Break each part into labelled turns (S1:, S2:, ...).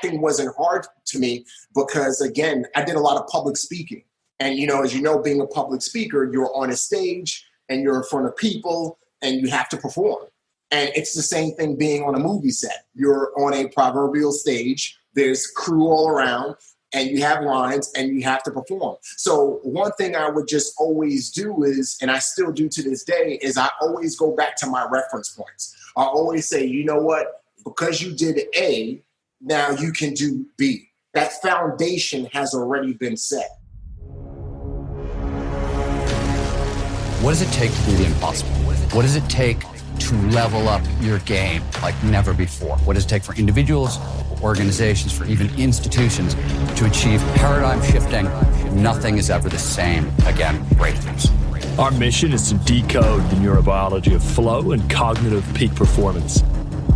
S1: acting wasn't hard to me because, again, I did a lot of public speaking. And, as you know, being a public speaker, you're on a stage and you're in front of people and you have to perform. And it's the same thing being on a movie set. You're on a proverbial stage, there's crew all around, and you have lines and you have to perform. So one thing I would just always do is, and I still do to this day, is I always go back to my reference points. I always say, you know what, because you did A, now you can do B. That foundation has already been set.
S2: What does it take to do the impossible? What does it take to level up your game like never before? What does it take for individuals, for organizations, for even institutions to achieve paradigm shifting? Nothing is ever the same again breakthroughs.
S3: Our mission is to decode the neurobiology of flow and cognitive peak performance.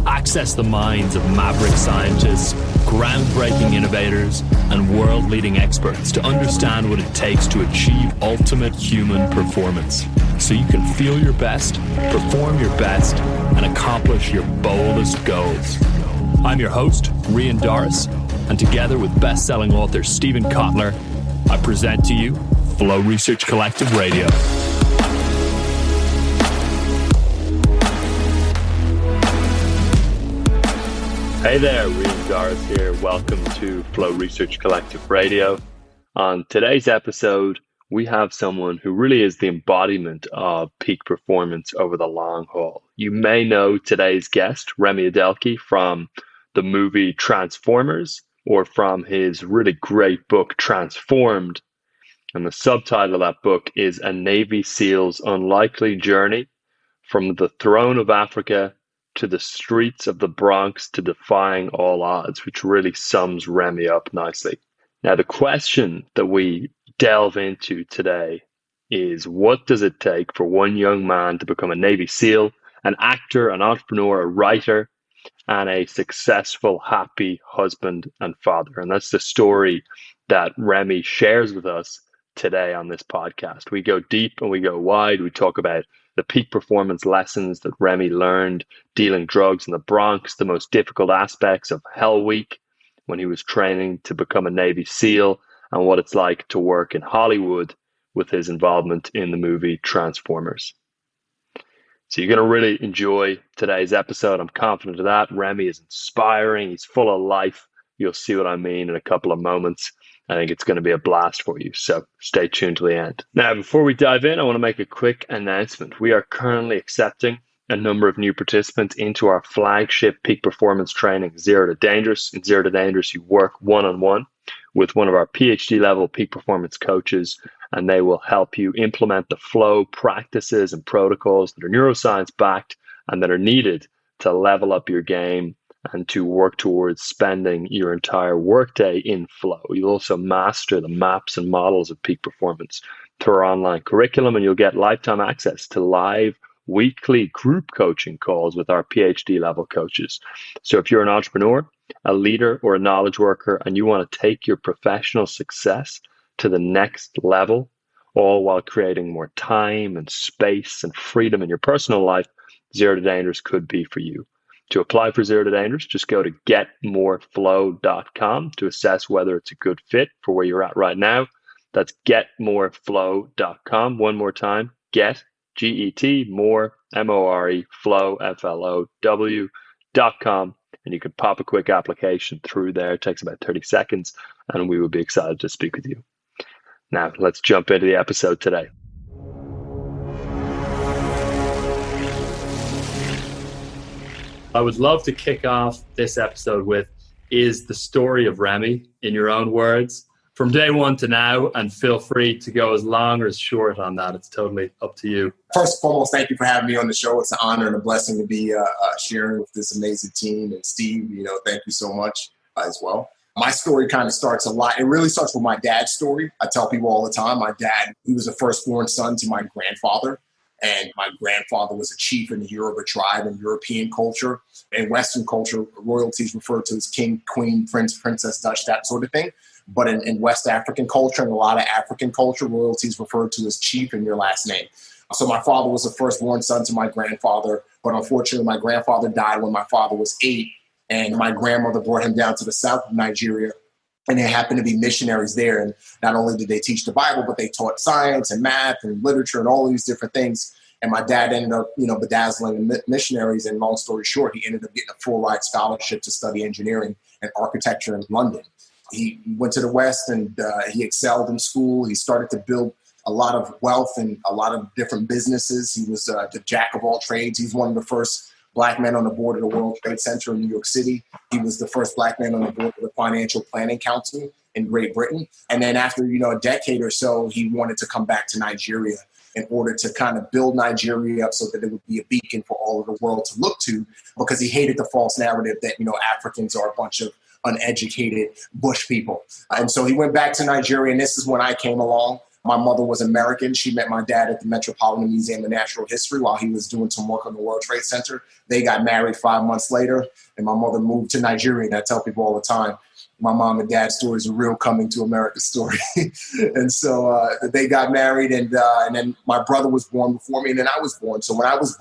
S3: Access the minds of maverick scientists, groundbreaking innovators, and world-leading experts to understand what it takes to achieve ultimate human performance, so you can feel your best, perform your best, and accomplish your boldest goals. I'm your host, Rian Doris, and together with best-selling author Stephen Kotler, I present to you Flow Research Collective Radio. Hey there, Remi Adeleke here. Welcome to Flow Research Collective Radio. On today's episode, we have someone who really is the embodiment of peak performance over the long haul. You may know today's guest, Remi Adeleke, from the movie Transformers, or from his really great book, Transformed. And the subtitle of that book is A Navy SEAL's Unlikely Journey from the Throne of Africa to the Streets of the Bronx to Defying All Odds, which really sums Remi up nicely. Now, the question that we delve into today is, what does it take for one young man to become a Navy SEAL, an actor, an entrepreneur, a writer, and a successful, happy husband and father? And that's the story that Remi shares with us today on this podcast. We go deep and we go wide. We talk about the peak performance lessons that Remi learned dealing drugs in the Bronx, the most difficult aspects of Hell Week when he was training to become a Navy SEAL, and what it's like to work in Hollywood with his involvement in the movie Transformers. So you're going to really enjoy today's episode. I'm confident of that. Remi is inspiring. He's full of life. You'll see what I mean in a couple of moments. I think it's going to be a blast for you, so stay tuned to the end. Now, before we dive in, I want to make a quick announcement. We are currently accepting a number of new participants into our flagship peak performance training, Zero to Dangerous. In Zero to Dangerous, you work one-on-one with one of our PhD level peak performance coaches, and they will help you implement the flow practices and protocols that are neuroscience backed and that are needed to level up your game and to work towards spending your entire workday in flow. You'll also master the maps and models of peak performance through our online curriculum, and you'll get lifetime access to live weekly group coaching calls with our PhD level coaches. So if you're an entrepreneur, a leader, or a knowledge worker, and you want to take your professional success to the next level, all while creating more time and space and freedom in your personal life, Zero to Dangerous could be for you. To apply for Zero to Dangerous, just go to getmoreflow.com to assess whether it's a good fit for where you're at right now. That's getmoreflow.com. One more time, get, G-E-T, more, M-O-R-E, flow, F-L-O-W.com. And you can pop a quick application through there. It takes about 30 seconds, and we would be excited to speak with you. Now, let's jump into the episode today. I would love to kick off this episode with, is the story of Remi, in your own words, from day one to now, and feel free to go as long or as short on that. It's totally up to you.
S1: First and foremost, thank you for having me on the show. It's an honor and a blessing to be sharing with this amazing team. And Steve, thank you so much as well. My story kind of starts it really starts with my dad's story. I tell people all the time, my dad, he was the firstborn son to my grandfather. And my grandfather was a chief in the Yoruba tribe in European culture. In Western culture, royalty is referred to as king, queen, prince, princess, Dutch, that sort of thing. But in West African culture and a lot of African culture, royalty is referred to as chief in your last name. So my father was the firstborn son to my grandfather. But unfortunately, my grandfather died when my father was 8. And my grandmother brought him down to the south of Nigeria. And there happened to be missionaries there. And not only did they teach the Bible, but they taught science and math and literature and all these different things. And my dad ended up, bedazzling the missionaries. And long story short, he ended up getting a full ride scholarship to study engineering and architecture in London. He went to the West and he excelled in school. He started to build a lot of wealth and a lot of different businesses. He was the jack of all trades. He's one of the first Black men on the board of the World Trade Center in New York City. He was the first Black man on the board of the Financial Planning Council in Great Britain. And then after, a decade or so, he wanted to come back to Nigeria in order to kind of build Nigeria up so that it would be a beacon for all of the world to look to, because he hated the false narrative that, Africans are a bunch of uneducated bush people. And so he went back to Nigeria, and this is when I came along. My mother was American. She met my dad at the Metropolitan Museum of Natural History while he was doing some work on the World Trade Center. They got married 5 months later, and my mother moved to Nigeria. And I tell people all the time, my mom and dad's story is a real coming to America story. And so they got married, and then my brother was born before me, and then I was born. So when I was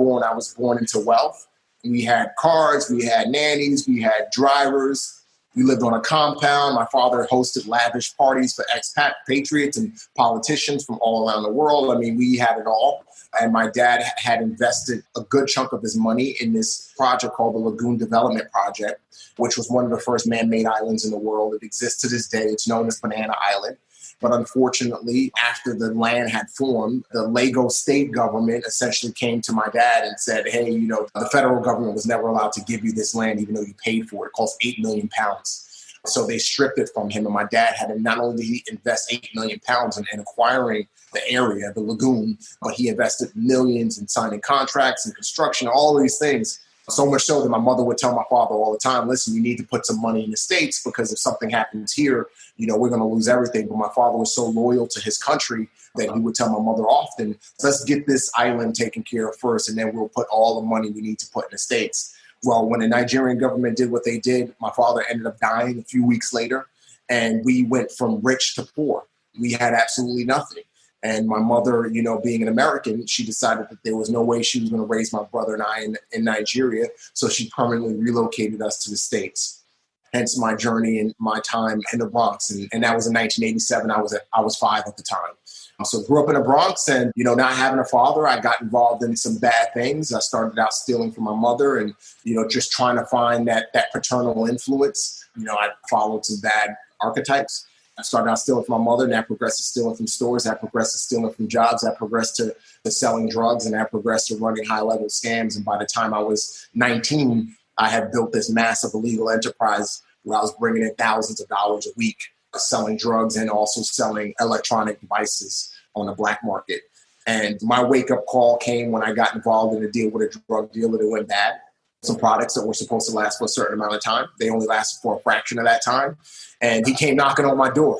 S1: born into wealth. We had cars, we had nannies, we had drivers. We lived on a compound. My father hosted lavish parties for expatriates and politicians from all around the world. I mean, we had it all. And my dad had invested a good chunk of his money in this project called the Lagoon Development Project, which was one of the first man-made islands in the world. It exists to this day. It's known as Banana Island. But unfortunately, after the land had formed, the Lagos state government essentially came to my dad and said, hey, the federal government was never allowed to give you this land, even though you paid for it. It cost 8 million pounds. So they stripped it from him. And my dad had to not only invest 8 million pounds in acquiring the area, the lagoon, but he invested millions in signing contracts and construction, all of these things. So much so that my mother would tell my father all the time, listen, you need to put some money in the States, because if something happens here, we're going to lose everything. But my father was so loyal to his country that he would tell my mother often, let's get this island taken care of first, and then we'll put all the money we need to put in the States. Well, when the Nigerian government did what they did, my father ended up dying a few weeks later, and we went from rich to poor. We had absolutely nothing. And my mother, being an American, she decided that there was no way she was going to raise my brother and I in Nigeria. So she permanently relocated us to the States. Hence my journey and my time in the Bronx. And that was in 1987. I was 5 at the time. So grew up in the Bronx, and, not having a father, I got involved in some bad things. I started out stealing from my mother and, just trying to find that paternal influence. I followed some bad archetypes. I started out stealing from my mother, and that progressed to stealing from stores, that progressed to stealing from jobs, that progressed to selling drugs, and that progressed to running high-level scams. And by the time I was 19, I had built this massive illegal enterprise where I was bringing in thousands of dollars a week, selling drugs and also selling electronic devices on the black market. And my wake-up call came when I got involved in a deal with a drug dealer that went bad. Some products that were supposed to last for a certain amount of time, they only lasted for a fraction of that time. And he came knocking on my door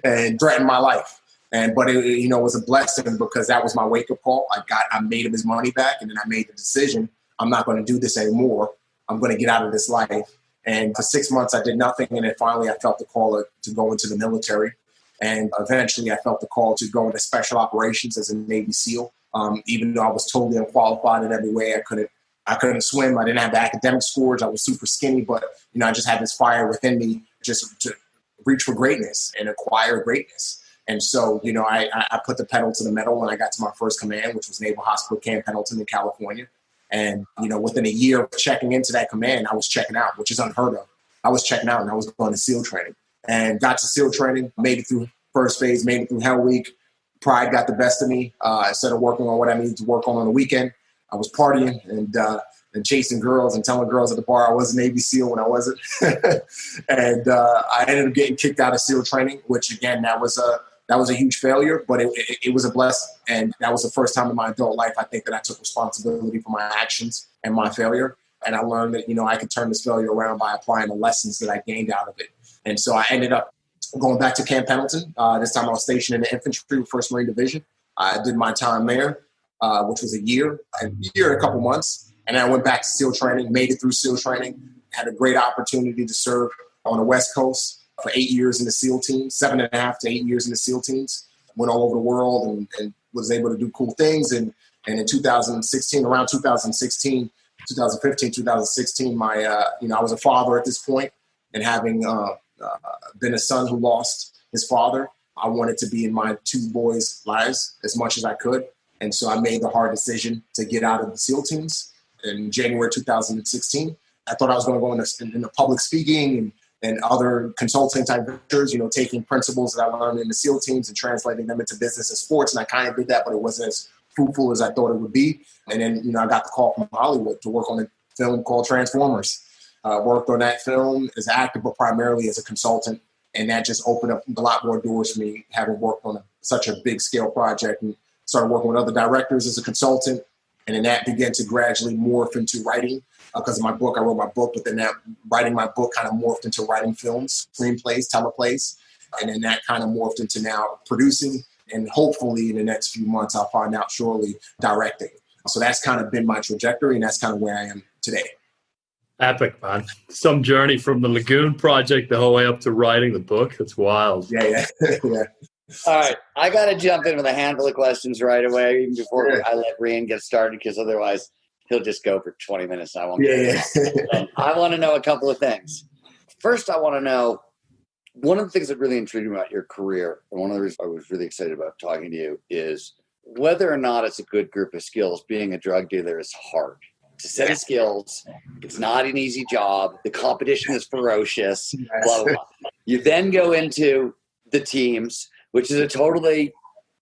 S1: and threatened my life. But it was a blessing, because that was my wake-up call. I made him his money back, and then I made the decision, I'm not going to do this anymore. I'm going to get out of this life. And for 6 months, I did nothing. And then finally, I felt the call to go into the military. And eventually, I felt the call to go into special operations as a Navy SEAL. Even though I was totally unqualified in every way, I couldn't swim. I didn't have the academic scores. I was super skinny, but, I just had this fire within me just to reach for greatness and acquire greatness. And so, I put the pedal to the metal when I got to my first command, which was Naval Hospital Camp Pendleton in California. And, within a year of checking into that command, I was checking out, which is unheard of. I was checking out, and I was going to SEAL training, and got to SEAL training, made it through first phase, made it through Hell Week. Pride got the best of me. Instead of working on what I needed to work on the weekend, I was partying and chasing girls and telling girls at the bar I was a Navy SEAL when I wasn't. And I ended up getting kicked out of SEAL training, which, again, that was a huge failure, but it was a blessing. And that was the first time in my adult life, I think, that I took responsibility for my actions and my failure. And I learned that, I could turn this failure around by applying the lessons that I gained out of it. And so I ended up going back to Camp Pendleton. This time I was stationed in the infantry, 1st Marine Division. I did my time there, which was a year and a couple months. And then I went back to SEAL training, made it through SEAL training, had a great opportunity to serve on the West Coast for 8 years in the SEAL team, 7.5 to 8 years in the SEAL teams. Went all over the world and was able to do cool things. And in 2016, around 2016, 2015, 2016, I was a father at this point, and having been a son who lost his father, I wanted to be in my two boys' lives as much as I could. And so I made the hard decision to get out of the SEAL teams in January 2016. I thought I was going to go into public speaking and other consulting type ventures, taking principles that I learned in the SEAL teams and translating them into business and sports. And I kind of did that, but it wasn't as fruitful as I thought it would be. And then, I got the call from Hollywood to work on a film called Transformers. Worked on that film as an actor, but primarily as a consultant. And that just opened up a lot more doors for me, having worked on such a big scale project, and started working with other directors as a consultant. And then that began to gradually morph into writing. Because of my book, I wrote my book, but then that writing my book kind of morphed into writing films, screenplays, teleplays. And then that kind of morphed into now producing. And hopefully in the next few months, I'll find out shortly, directing. So that's kind of been my trajectory, and that's kind of where I am today.
S3: Epic, man. Some journey from the Lagoon project the whole way up to writing the book. That's wild.
S1: Yeah. Yeah.
S4: All right. I got to jump in with a handful of questions right away, even before I let Rian get started, because otherwise he'll just go for 20 minutes. I won't. I want to know a couple of things. First, I want to know, one of the things that really intrigued me about your career, and one of the reasons I was really excited about talking to you, is whether or not it's a good group of skills. Being a drug dealer is hard. It's a set of skills. It's not an easy job. The competition is ferocious. Blah, blah, blah. You then go into the teams, which is a totally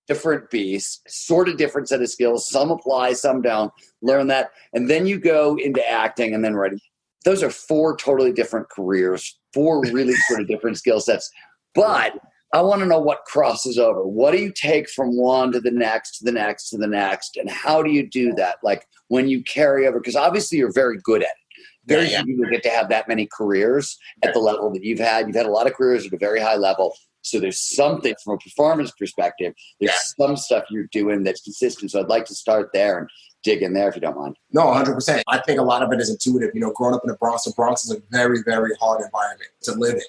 S4: different beast, sort of different set of skills. Some apply, some don't. Learn that. And then you go into acting and then writing. Those are four totally different careers, four really sort of different skill sets. But I want to know what crosses over. What do you take from one to the next, to the next, to the next? And how do you do that? Like when you carry over, because obviously you're very good at it. Very few people get to have that many careers at the level that you've had. You've had a lot of careers at a very high level. So there's something from a performance perspective. There's some stuff you're doing that's consistent. So I'd like to start there and dig in there if you don't mind.
S1: No, 100%. I think a lot of it is intuitive. Growing up in the Bronx is a very, very hard environment to live in.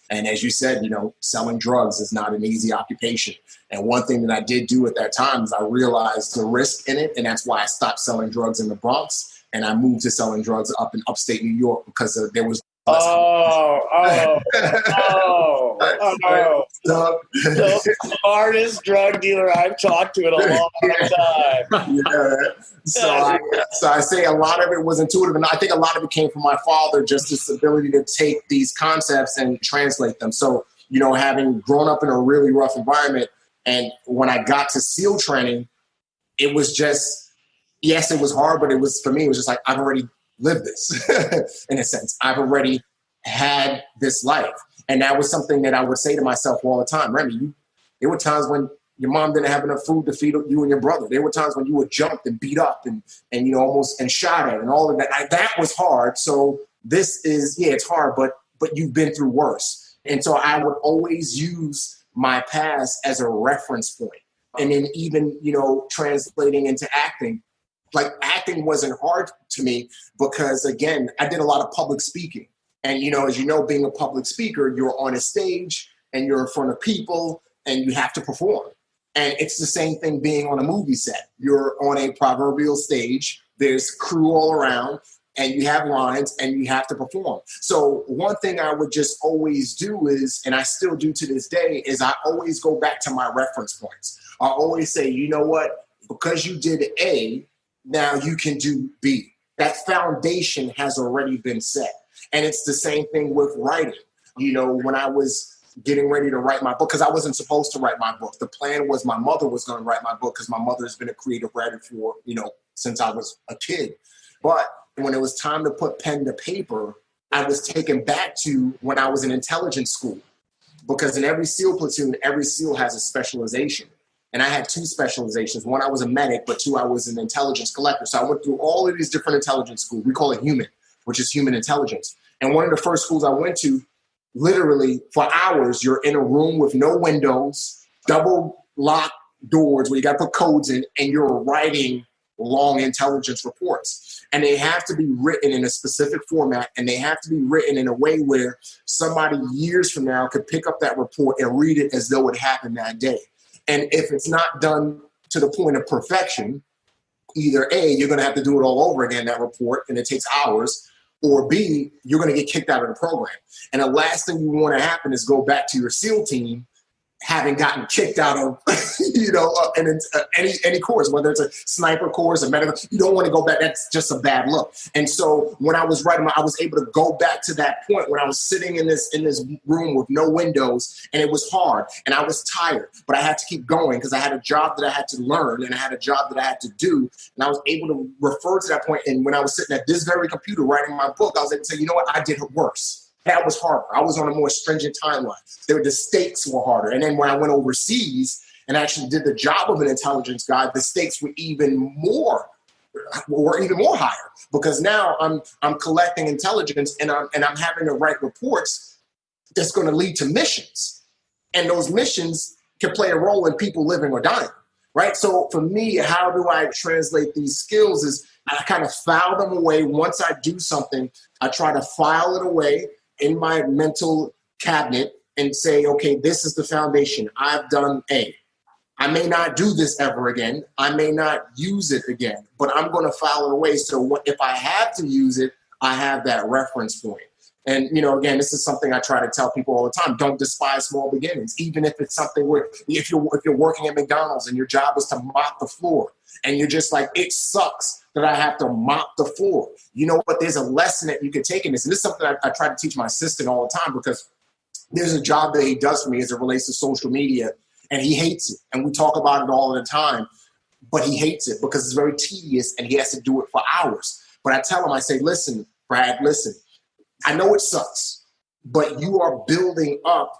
S1: And as you said, selling drugs is not an easy occupation. And one thing that I did do at that time is I realized the risk in it. And that's why I stopped selling drugs in the Bronx. And I moved to selling drugs up in upstate New York because there was
S4: the hardest drug dealer I've talked to in a long time.
S1: So I say a lot of it was intuitive, and I think a lot of it came from my father, just this ability to take these concepts and translate them. So, having grown up in a really rough environment, and when I got to SEAL training, it was just, yes, it was hard, but for me, it was just like, I've already lived this in a sense. I've already had this life. And that was something that I would say to myself all the time. Remi, there were times when your mom didn't have enough food to feed you and your brother. There were times when you were jumped and beat up and almost and shot at and all of that. That was hard. So this is, it's hard, but you've been through worse. And so I would always use my past as a reference point. And then even, translating into acting, like acting wasn't hard to me because, again, I did a lot of public speaking. And, as being a public speaker, you're on a stage and you're in front of people and you have to perform. And it's the same thing being on a movie set. You're on a proverbial stage, there's crew all around, and you have lines and you have to perform. So one thing I would just always do is, and I still do to this day, is I always go back to my reference points. I always say, you know what, because you did A, now you can do B. That foundation has already been set. And it's the same thing with writing. When I was getting ready to write my book, because I wasn't supposed to write my book. The plan was my mother was going to write my book because my mother has been a creative writer for, since I was a kid. But when it was time to put pen to paper, I was taken back to when I was in intelligence school. Because in every SEAL platoon, every SEAL has a specialization. And I had two specializations. One, I was a medic, but two, I was an intelligence collector. So I went through all of these different intelligence schools. We call it human, which is human intelligence. And one of the first schools I went to, literally for hours, you're in a room with no windows, double locked doors where you got to put codes in, and you're writing long intelligence reports. And they have to be written in a specific format, and they have to be written in a way where somebody years from now could pick up that report and read it as though it happened that day. And if it's not done to the point of perfection, either A, you're going to have to do it all over again, that report, and it takes hours, or B, you're going to get kicked out of the program. And the last thing you want to happen is go back to your SEAL team having gotten kicked out of, any course, whether it's a sniper course, a medical, you don't want to go back. That's just a bad look. And so when I was writing, I was able to go back to that point when I was sitting in this room with no windows, and it was hard and I was tired, but I had to keep going because I had a job that I had to learn and I had a job that I had to do. And I was able to refer to that point. And when I was sitting at this very computer writing my book, I was able to say, you know what, I did it worse. That was harder. I was on a more stringent timeline. The stakes were harder. And then when I went overseas and actually did the job of an intelligence guy, the stakes were even more higher, because now I'm collecting intelligence and I'm having to write reports that's going to lead to missions. And those missions can play a role in people living or dying, right? So for me, how do I translate these skills is I kind of file them away. Once I do something, I try to file it away in my mental cabinet and say, okay, this is the foundation. I've done A. I may not do this ever again. I may not use it again, but I'm going to file it away. So if I have to use it, I have that reference point. And, again, this is something I try to tell people all the time. Don't despise small beginnings, even if it's something where if you're working at McDonald's and your job is to mop the floor and you're just like, it sucks that I have to mop the floor. You know what? There's a lesson that you can take in this. And this is something I try to teach my assistant all the time, because there's a job that he does for me as it relates to social media, and he hates it. And we talk about it all the time, but he hates it because it's very tedious and he has to do it for hours. But I tell him, I say, listen, Brad, listen, I know it sucks, but you are building up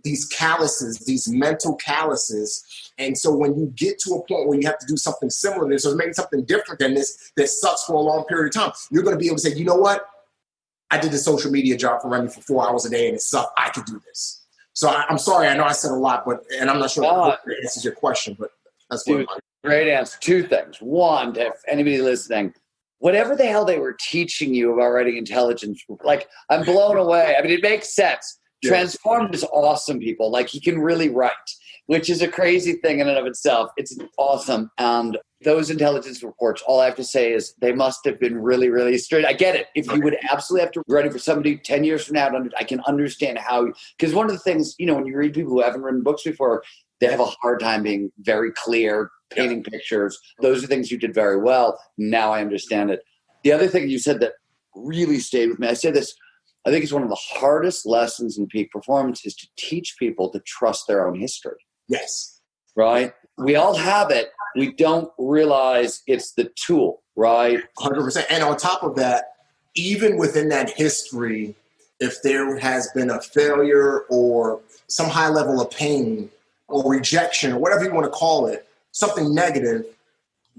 S1: these calluses, these mental calluses. And so when you get to a point where you have to do something similar to this, or maybe something different than this that sucks for a long period of time, you're going to be able to say, you know what? I did the social media job for Remi for 4 hours a day and it sucked. I could do this. So I'm sorry. I know I said a lot, and I'm not sure if that answers your question, but that's what
S4: great answer. Two things. One, if anybody listening, whatever the hell they were teaching you about writing intelligence, like, I'm blown away. I mean, it makes sense. Yeah. Transformed is awesome, people. Like, he can really write, which is a crazy thing in and of itself. It's awesome. And those intelligence reports, all I have to say is they must have been really, really straight. I get it. If you would absolutely have to write it for somebody 10 years from now, I can understand how, because one of the things, when you read people who haven't written books before, they have a hard time being very clear, painting pictures. Those are things you did very well. Now I understand it. The other thing you said that really stayed with me, I say this, I think it's one of the hardest lessons in peak performance is to teach people to trust their own history.
S1: Yes.
S4: Right? We all have it. We don't realize it's the tool, right?
S1: 100%. And on top of that, even within that history, if there has been a failure or some high level of pain or rejection or whatever you want to call it, something negative,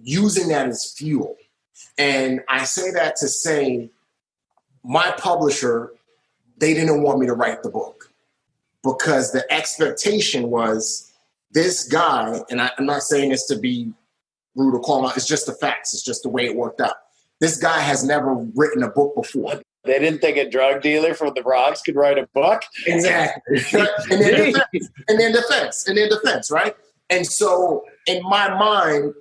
S1: using that as fuel. And I say that to say, my publisher, they didn't want me to write the book because the expectation was this guy, and I'm not saying this to be rude or call him out, it's just the facts. It's just the way it worked out. This guy has never written a book before.
S4: They didn't think a drug dealer from the Bronx could write a book?
S1: Exactly. in their defense, right? And so in my mind,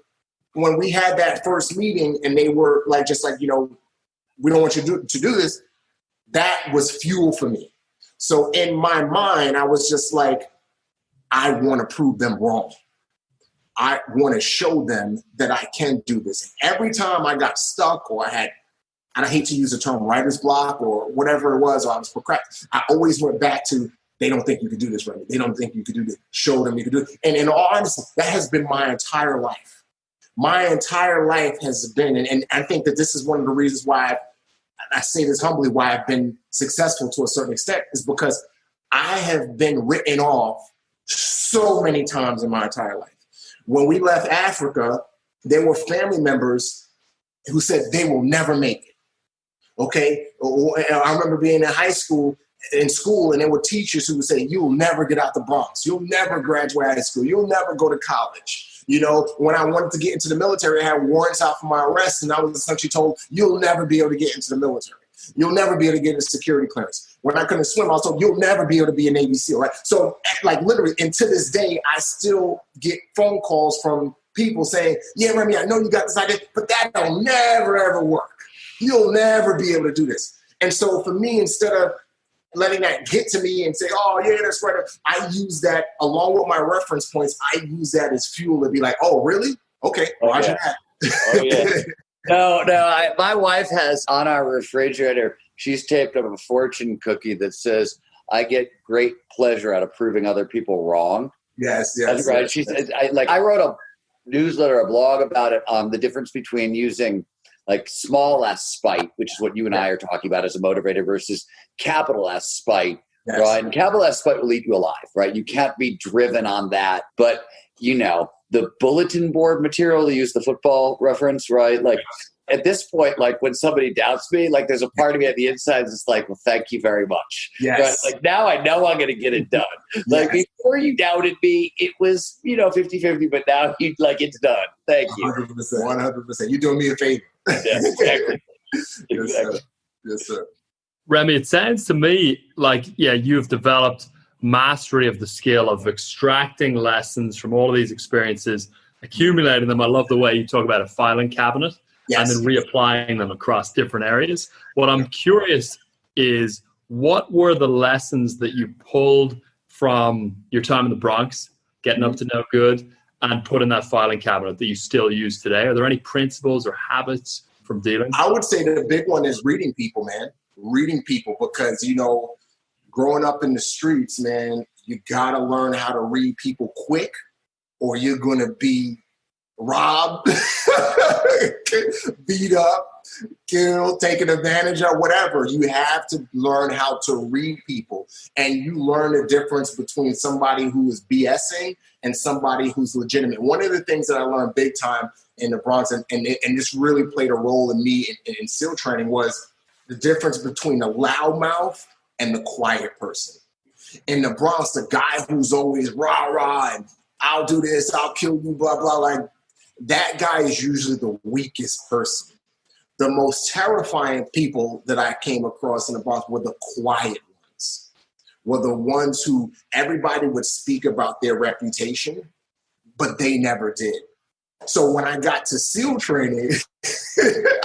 S1: when we had that first meeting and they were like, we don't want you to do this, that was fuel for me. So in my mind, I was just like, I want to prove them wrong. I want to show them that I can do this. Every time I got stuck or and I hate to use the term writer's block or whatever it was, or I was procrastinating, I always went back to, they don't think you could do this, Remi. They don't think you could do this. Show them you could do it. And in all honesty, that has been my entire life. My entire life has been, and I think that this is one of the reasons why I say this humbly, why I've been successful to a certain extent, is because I have been written off so many times in my entire life. When we left Africa, there were family members who said they will never make it. Okay? I remember being in school, and there were teachers who would say, you'll never get out the Bronx. You'll never graduate high school. You'll never go to college. When I wanted to get into the military, I had warrants out for my arrest, and I was essentially told, you'll never be able to get into the military. You'll never be able to get a security clearance. When I couldn't swim, I was told, you'll never be able to be a Navy SEAL, right? So, literally, and to this day, I still get phone calls from people saying, yeah, Remi, I know you got this idea, but that'll never, ever work. You'll never be able to do this. And so for me, instead of letting that get to me and say, oh, yeah, that's right, I use that along with my reference points. I use that as fuel to be like, oh, really? Okay, roger that.
S4: Oh, yeah. No, my wife has on our refrigerator, she's taped up a fortune cookie that says, I get great pleasure out of proving other people wrong.
S1: Yes.
S4: That's right.
S1: Yes.
S4: I wrote a newsletter, a blog about it, the difference between using like small S spite, which is what you and I are talking about as a motivator, versus capital S spite, right? And capital S spite will eat you alive, right? You can't be driven on that. But, the bulletin board material, to use the football reference, right? Like at this point, like when somebody doubts me, like there's a part of me at the inside that's like, well, thank you very much.
S1: Yes.
S4: Right? Like now I know I'm going to get it done. Like before you doubted me, it was, 50-50, but now you it's done. Thank you.
S1: 100%. You're doing me a favor.
S4: Yeah, exactly.
S1: Yes, sir.
S3: Remi, it sounds to me like, you've developed mastery of the skill of extracting lessons from all of these experiences, accumulating them. I love the way you talk about a filing cabinet and then reapplying them across different areas. What I'm curious is, what were the lessons that you pulled from your time in the Bronx, getting up to no good, and put in that filing cabinet that you still use today? Are there any principles or habits from dealing?
S1: I would say the big one is reading people, man. Reading people, because, growing up in the streets, man, you got to learn how to read people quick, or you're going to be robbed, beat up, killed, taken advantage of, whatever. You have to learn how to read people. And you learn the difference between somebody who is BSing and somebody who's legitimate. One of the things that I learned big time in the Bronx, and this really played a role in me in SEAL training, was the difference between a loudmouth and the quiet person. In the Bronx, the guy who's always rah-rah and I'll do this, I'll kill you, blah, blah, like that guy is usually the weakest person. The most terrifying people that I came across in the Bronx were the quiet ones, were the ones who everybody would speak about their reputation, but they never did. So when I got to SEAL training,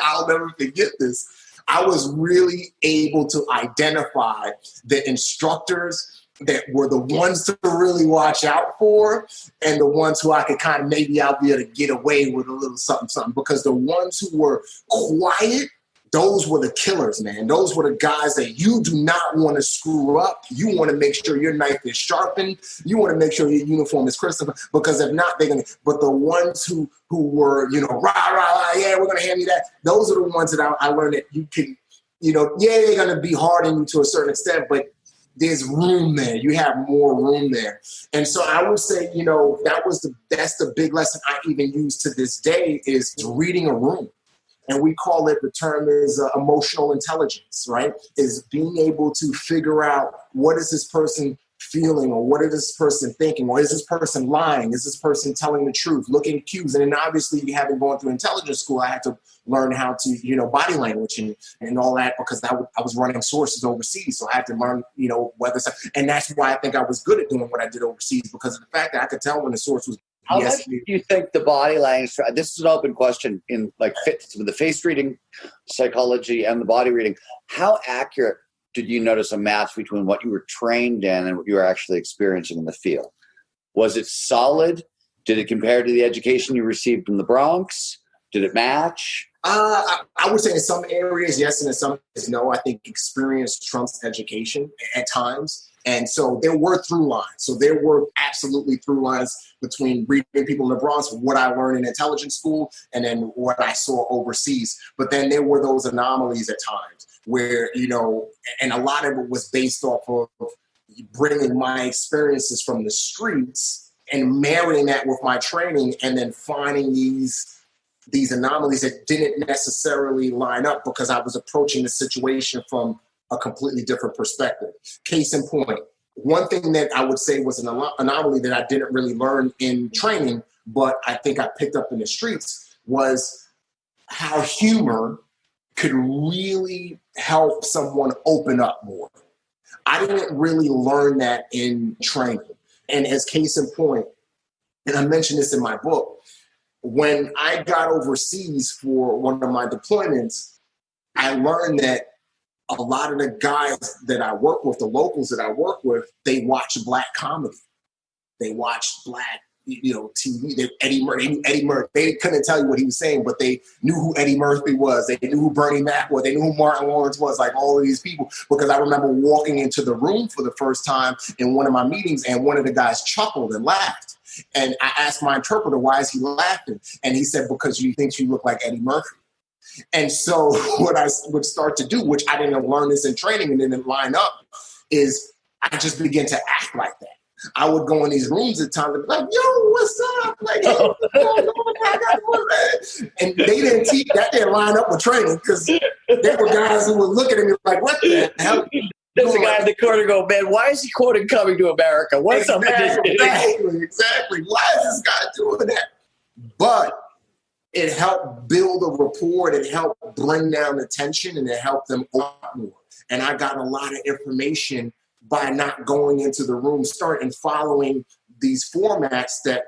S1: I'll never forget this, I was really able to identify the instructors that were the ones to really watch out for, and the ones who I could kind of, maybe I'll be able to get away with a little something, because the ones who were quiet, those were the killers, man. Those were the guys that you do not want to screw up. You want to make sure your knife is sharpened. You want to make sure your uniform is crisp, because if not, they're going to, but the ones who were, rah, rah, rah, yeah, we're going to hand you that. Those are the ones that I learned that you can, they're going to be hard on you to a certain extent, but there's room there. You have more room there. And so I would say, that's the big lesson I even use to this day, is reading a room. And we call it, the term is emotional intelligence, right? Is being able to figure out, what is this person feeling, or what is this person thinking, or is this person lying? Is this person telling the truth? Looking at cues. And then obviously, having gone through intelligence school, I had to learn how to, body language and all that, because I was running sources overseas. So I had to learn, whether, and that's why I think I was good at doing what I did overseas, because of the fact that I could tell when the source was.
S4: How much do you think the body language, this is an open question, in the face reading psychology and the body reading, how accurate did you notice a match between what you were trained in and what you were actually experiencing in the field? Was it solid? Did it compare to the education you received in the Bronx? Did it match?
S1: I would say in some areas, yes, and in some areas, no. I think experience trumps education at times. And so there were through lines. So there were absolutely through lines between reading people in the Bronx, what I learned in intelligence school, and then what I saw overseas. But then there were those anomalies at times where, and a lot of it was based off of bringing my experiences from the streets and marrying that with my training, and then finding these anomalies that didn't necessarily line up, because I was approaching the situation from a completely different perspective. Case in point, one thing that I would say was an anomaly that I didn't really learn in training, but I think I picked up in the streets, was how humor could really help someone open up more. I didn't really learn that in training. And as case in point, and I mentioned this in my book, when I got overseas for one of my deployments, I learned that a lot of the guys that I work with, the locals that I work with, they watch black comedy. They watch black, TV. Eddie Murphy. They couldn't tell you what he was saying, but they knew who Eddie Murphy was. They knew who Bernie Mac was. They knew who Martin Lawrence was, like all of these people. Because I remember walking into the room for the first time in one of my meetings, and one of the guys chuckled and laughed. And I asked my interpreter, why is he laughing? And he said, because he thinks you look like Eddie Murphy. And so what I would start to do, which I didn't learn this in training and didn't line up, is I just began to act like that. I would go in these rooms at times and be like, yo, what's up? Like, hey, what's going on? And they didn't teach, that didn't line up with training, because they were guys who were looking at me like, what the hell?
S4: There's a guy in the corner go, man, why is he quoting Coming to America? What's up with this?
S1: Exactly. Why is this guy doing that? But it helped build a rapport, it helped bring down the tension, and it helped them open up more. And I got a lot of information by not going into the room, starting following these formats that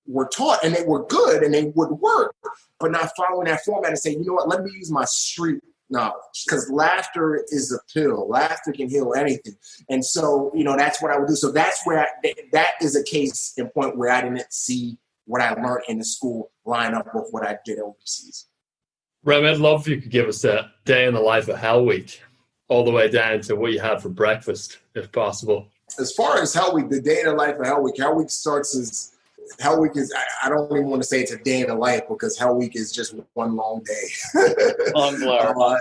S1: were taught, and they were good and they would work, but not following that format and saying, you know what, let me use my street knowledge, because laughter is a pill. Laughter can heal anything. And so, that's what I would do. So that's where that is a case in point where I didn't see what I learned in the school line up with what I did overseas.
S5: Rem, I'd love if you could give us a day in the life of Hell Week, all the way down to what you had for breakfast, if possible.
S1: As far as Hell Week, the day in the life of Hell Week starts as, Hell Week is, I don't even want to say it's a day in the life, because Hell Week is just one long day.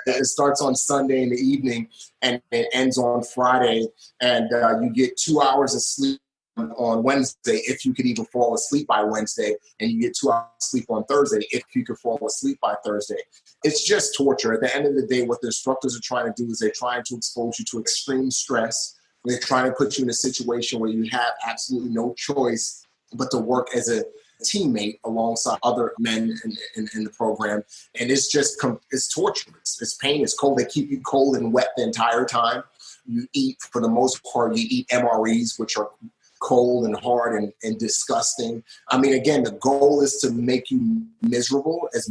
S1: It starts on Sunday in the evening and it ends on Friday, and you get 2 hours of sleep on Wednesday, if you could even fall asleep by Wednesday, and you get 2 hours of sleep on Thursday, if you could fall asleep by Thursday. It's just torture. At the end of the day, what the instructors are trying to do is they're trying to expose you to extreme stress. They're trying to put you in a situation where you have absolutely no choice but to work as a teammate alongside other men in the program. And it's just, it's torture. It's pain. It's cold. They keep you cold and wet the entire time. You eat, for the most part, you eat MREs, which are cold and hard and disgusting. I mean, again, the goal is to make you miserable as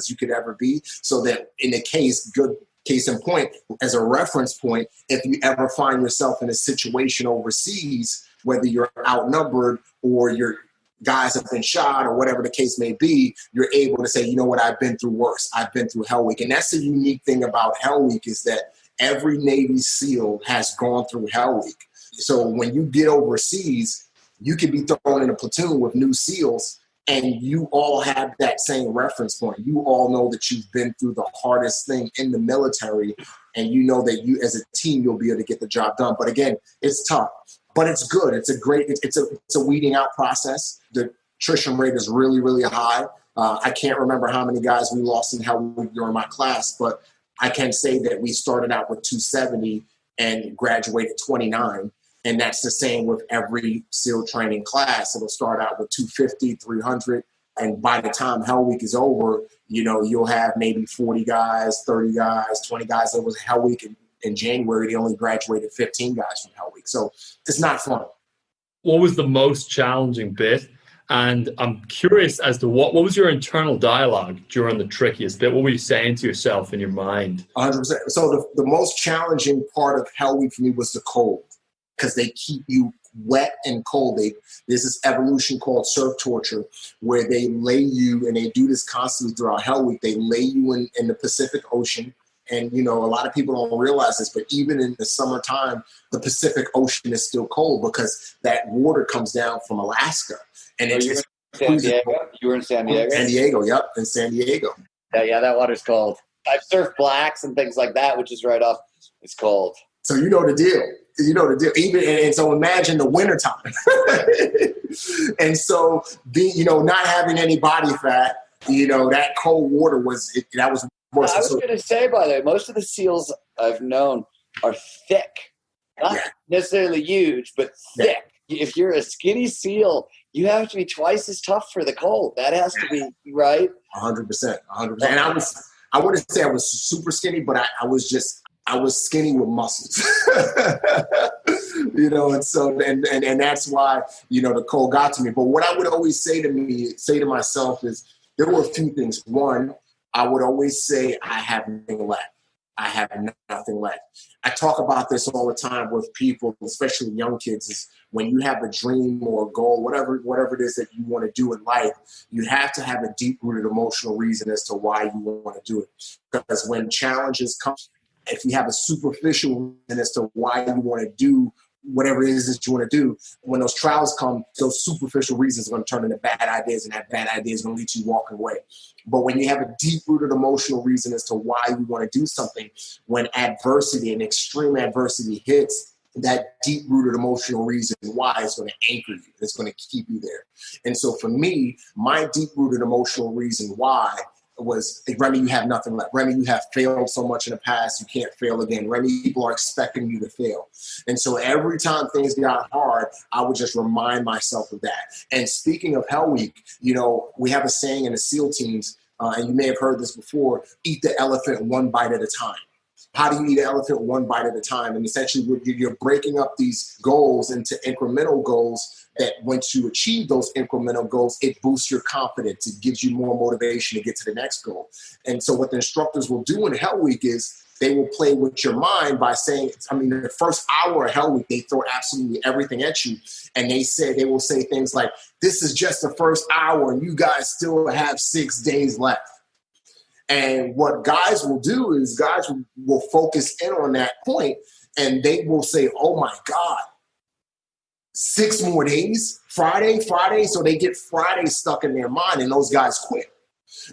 S1: you could ever be, so that in the good case in point, as a reference point, if you ever find yourself in a situation overseas, whether you're outnumbered or your guys have been shot or whatever the case may be, you're able to say, you know what, I've been through worse. I've been through Hell Week. And that's the unique thing about Hell Week, is that every Navy SEAL has gone through Hell Week. So when you get overseas, you can be thrown in a platoon with new SEALs, and you all have that same reference point. You all know that you've been through the hardest thing in the military, and you know that you, as a team, you'll be able to get the job done. But again, it's tough, but it's good. It's a weeding out process. The attrition rate is really, really high. I can't remember how many guys we lost in Hell Week during my class, but I can say that we started out with 270 and graduated 29. And that's the same with every SEAL training class. It'll start out with 250, 300. And by the time Hell Week is over, you'll have maybe 40 guys, 30 guys, 20 guys. There was Hell Week in January. They only graduated 15 guys from Hell Week. So it's not fun.
S5: What was the most challenging bit? And I'm curious as to what was your internal dialogue during the trickiest bit? What were you saying to yourself in your mind?
S1: 100%. So the most challenging part of Hell Week for me was the cold, because they keep you wet and cold. There's this evolution called surf torture, where they lay you, and they do this constantly throughout Hell Week. They lay you in the Pacific Ocean. And, a lot of people don't realize this, but even in the summertime, the Pacific Ocean is still cold, because that water comes down from Alaska. And
S4: you were in San Diego? You were in San Diego?
S1: San Diego, yep, in San Diego.
S4: Yeah, that water's cold. I've surfed blacks and things like that, which is right off. It's cold.
S1: So you know the deal. Even and so imagine the wintertime. And so not having any body fat, that cold water was worse.
S4: I was going to say, by the way, most of the SEALs I've known are thick. Not necessarily huge, but thick. Yeah. If you're a skinny SEAL, you have to be twice as tough for the cold. That has to be right. 100%.
S1: And I wouldn't say I was super skinny, but I was skinny with muscles. And so, and that's why, the code got to me. But what I would always say to myself is, there were a few things. One, I would always say, I have nothing left. I have nothing left. I talk about this all the time with people, especially young kids, is when you have a dream or a goal, whatever it is that you want to do in life, you have to have a deep-rooted emotional reason as to why you want to do it. Because when challenges come, if you have a superficial reason as to why you want to do whatever it is that you want to do, when those trials come, those superficial reasons are going to turn into bad ideas, and that bad idea is going to lead you walking away. But when you have a deep-rooted emotional reason as to why you want to do something, when adversity and extreme adversity hits, that deep-rooted emotional reason why is going to anchor you. It's going to keep you there. And so for me, my deep-rooted emotional reason why was, Remi, you have nothing left. Remi, you have failed so much in the past, you can't fail again. Remi, people are expecting you to fail. And so every time things got hard, I would just remind myself of that. And speaking of Hell Week, we have a saying in the SEAL teams, and you may have heard this before, eat the elephant one bite at a time. How do you eat an elephant one bite at a time? And essentially, you're breaking up these goals into incremental goals that once you achieve those incremental goals, it boosts your confidence. It gives you more motivation to get to the next goal. And so what the instructors will do in Hell Week is they will play with your mind by saying, the first hour of Hell Week, they throw absolutely everything at you. And they will say things like, this is just the first hour and you guys still have 6 days left. And what guys will do is guys will focus in on that point and they will say, oh my God, 6 more days, Friday. So they get Friday stuck in their mind and those guys quit.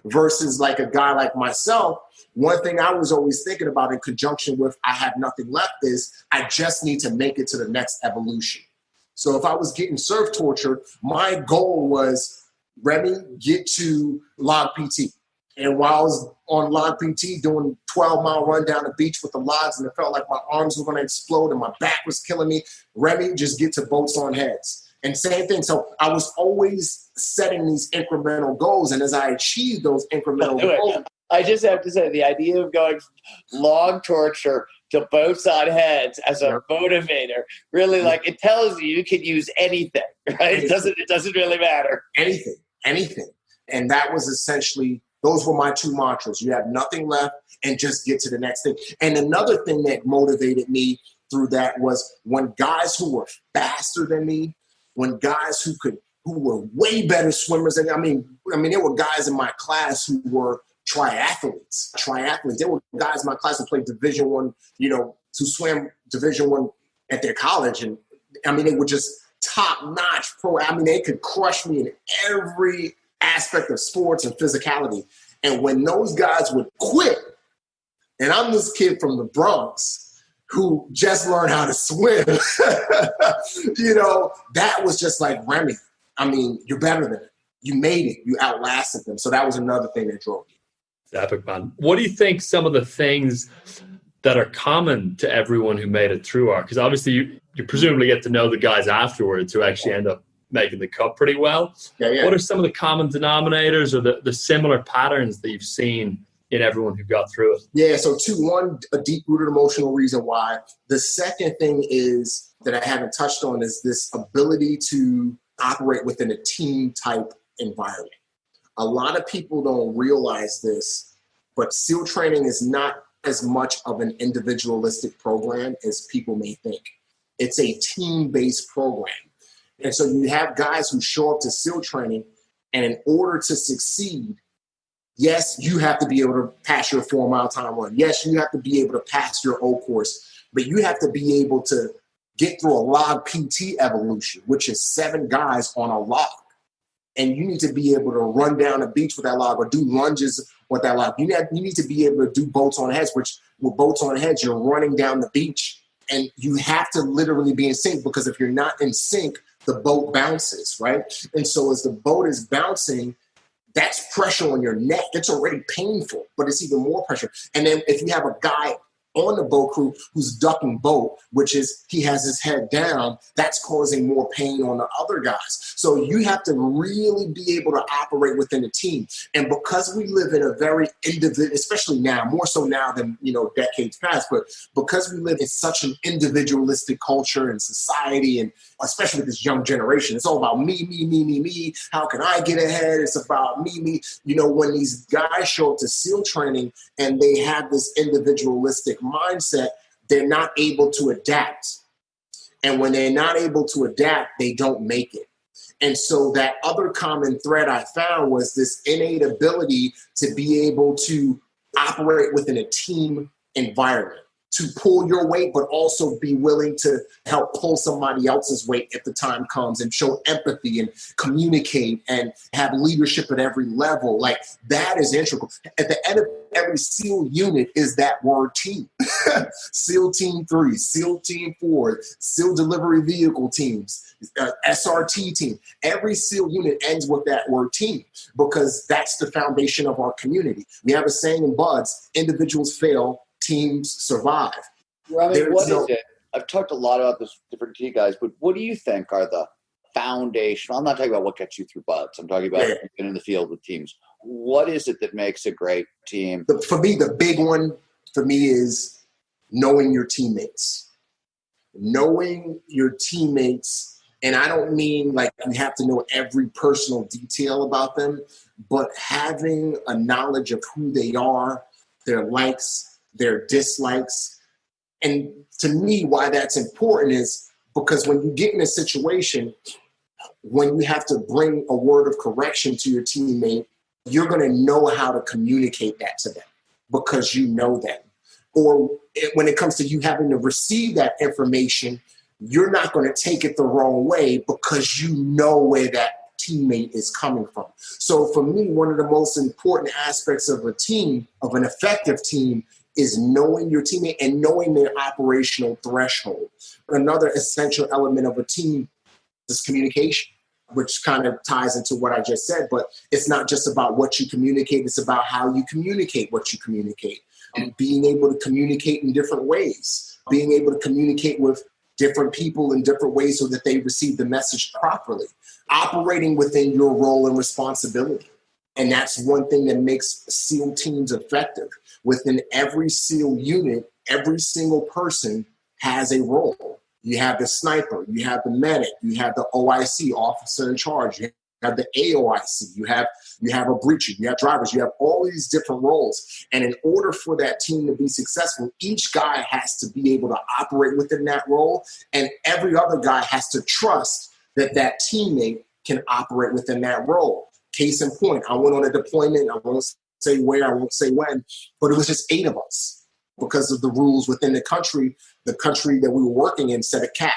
S1: Versus like a guy like myself, one thing I was always thinking about in conjunction with I have nothing left is I just need to make it to the next evolution. So if I was getting surf tortured, my goal was, Remi, get to log PT. And while I was on log PT doing 12-mile run down the beach with the logs and it felt like my arms were going to explode and my back was killing me, Remi, just get to boats on heads. And same thing. So I was always setting these incremental goals. And as I achieved those incremental goals.
S4: I just have to say, the idea of going log torture to boats on heads as a motivator, really, like, it tells you can use anything, right? It doesn't really matter.
S1: Anything. And that was essentially, those were my 2 mantras. You have nothing left and just get to the next thing. And another thing that motivated me through that was when guys who were faster than me, when guys who were way better swimmers than me, there were guys in my class who were triathletes. There were guys in my class who played Division I, who swam Division I at their college. And they were just top-notch pro. They could crush me in every aspect of sports and physicality. And when those guys would quit, and I'm this kid from the Bronx who just learned how to swim, that was just like, Remi, you're better than it. You made it. You outlasted them. So that was another thing that drove me.
S5: Epic, man. What do you think some of the things that are common to everyone who made it through are? Because obviously you presumably get to know the guys afterwards who actually end up making the cut pretty well. Yeah. What are some of the common denominators or the similar patterns that you've seen in everyone who got through it?
S1: Yeah, so 2, 1, a deep-rooted emotional reason why. The second thing is that I haven't touched on is this ability to operate within a team-type environment. A lot of people don't realize this, but SEAL training is not as much of an individualistic program as people may think. It's a team-based program. And so you have guys who show up to SEAL training, and in order to succeed, yes, you have to be able to pass your 4-mile time run. Yes, you have to be able to pass your O course, but you have to be able to get through a log PT evolution, which is 7 guys on a log. And you need to be able to run down the beach with that log or do lunges with that log. You need to be able to do boats on heads, which with boats on heads, you're running down the beach. And you have to literally be in sync, because if you're not in sync, the boat bounces, right? And so as the boat is bouncing, that's pressure on your neck. It's already painful, but it's even more pressure. And then if you have a guy on the boat crew who's ducking boat, which is he has his head down, that's causing more pain on the other guys. So you have to really be able to operate within a team. And because we live in a very individual, especially now, more so now than, decades past, but because we live in such an individualistic culture and society, and especially with this young generation, it's all about me, me, me, me, me. How can I get ahead? It's about me, me. When these guys show up to SEAL training and they have this individualistic mindset, they're not able to adapt. And when they're not able to adapt, they don't make it. And so that other common thread I found was this innate ability to be able to operate within a team environment, to pull your weight, but also be willing to help pull somebody else's weight if the time comes, and show empathy and communicate and have leadership at every level. Like, that is integral. At the end of every SEAL unit is that word team. SEAL Team 3, SEAL Team 4, SEAL Delivery Vehicle teams, SRT team. Every SEAL unit ends with that word team, because that's the foundation of our community. We have a saying in BUDS: individuals fail, teams survive.
S4: Remi, is it? I've talked a lot about this with different T guys, but what do you think are the foundation? I'm not talking about what gets you through BUDS. I'm talking about being in the field with teams. What is it that makes a great team?
S1: For me, the big one for me is knowing your teammates. Knowing your teammates, and I don't mean like you have to know every personal detail about them, but having a knowledge of who they are, their likes, their dislikes. And to me, why that's important is because when you get in a situation when you have to bring a word of correction to your teammate, you're going to know how to communicate that to them because you know them. Or when it comes to you having to receive that information, you're not going to take it the wrong way because you know where that teammate is coming from. So for me, one of the most important aspects of a team, of an effective team, is knowing your teammate and knowing their operational threshold. Another essential element of a team is communication, which kind of ties into what I just said, but it's not just about what you communicate, it's about how you communicate what you communicate. And being able to communicate in different ways, being able to communicate with different people in different ways so that they receive the message properly, operating within your role and responsibility. And that's one thing that makes SEAL teams effective. Within every SEAL unit, every single person has a role. You have the sniper, you have the medic, you have the OIC, officer in charge, you have the AOIC, you have a breacher, you have drivers, you have all these different roles. And in order for that team to be successful, each guy has to be able to operate within that role, and every other guy has to trust that that teammate can operate within that role. Case in point, I went on a deployment, I won't say where, I won't say when, but it was just 8 of us. Because of the rules within the country that we were working in set a cap,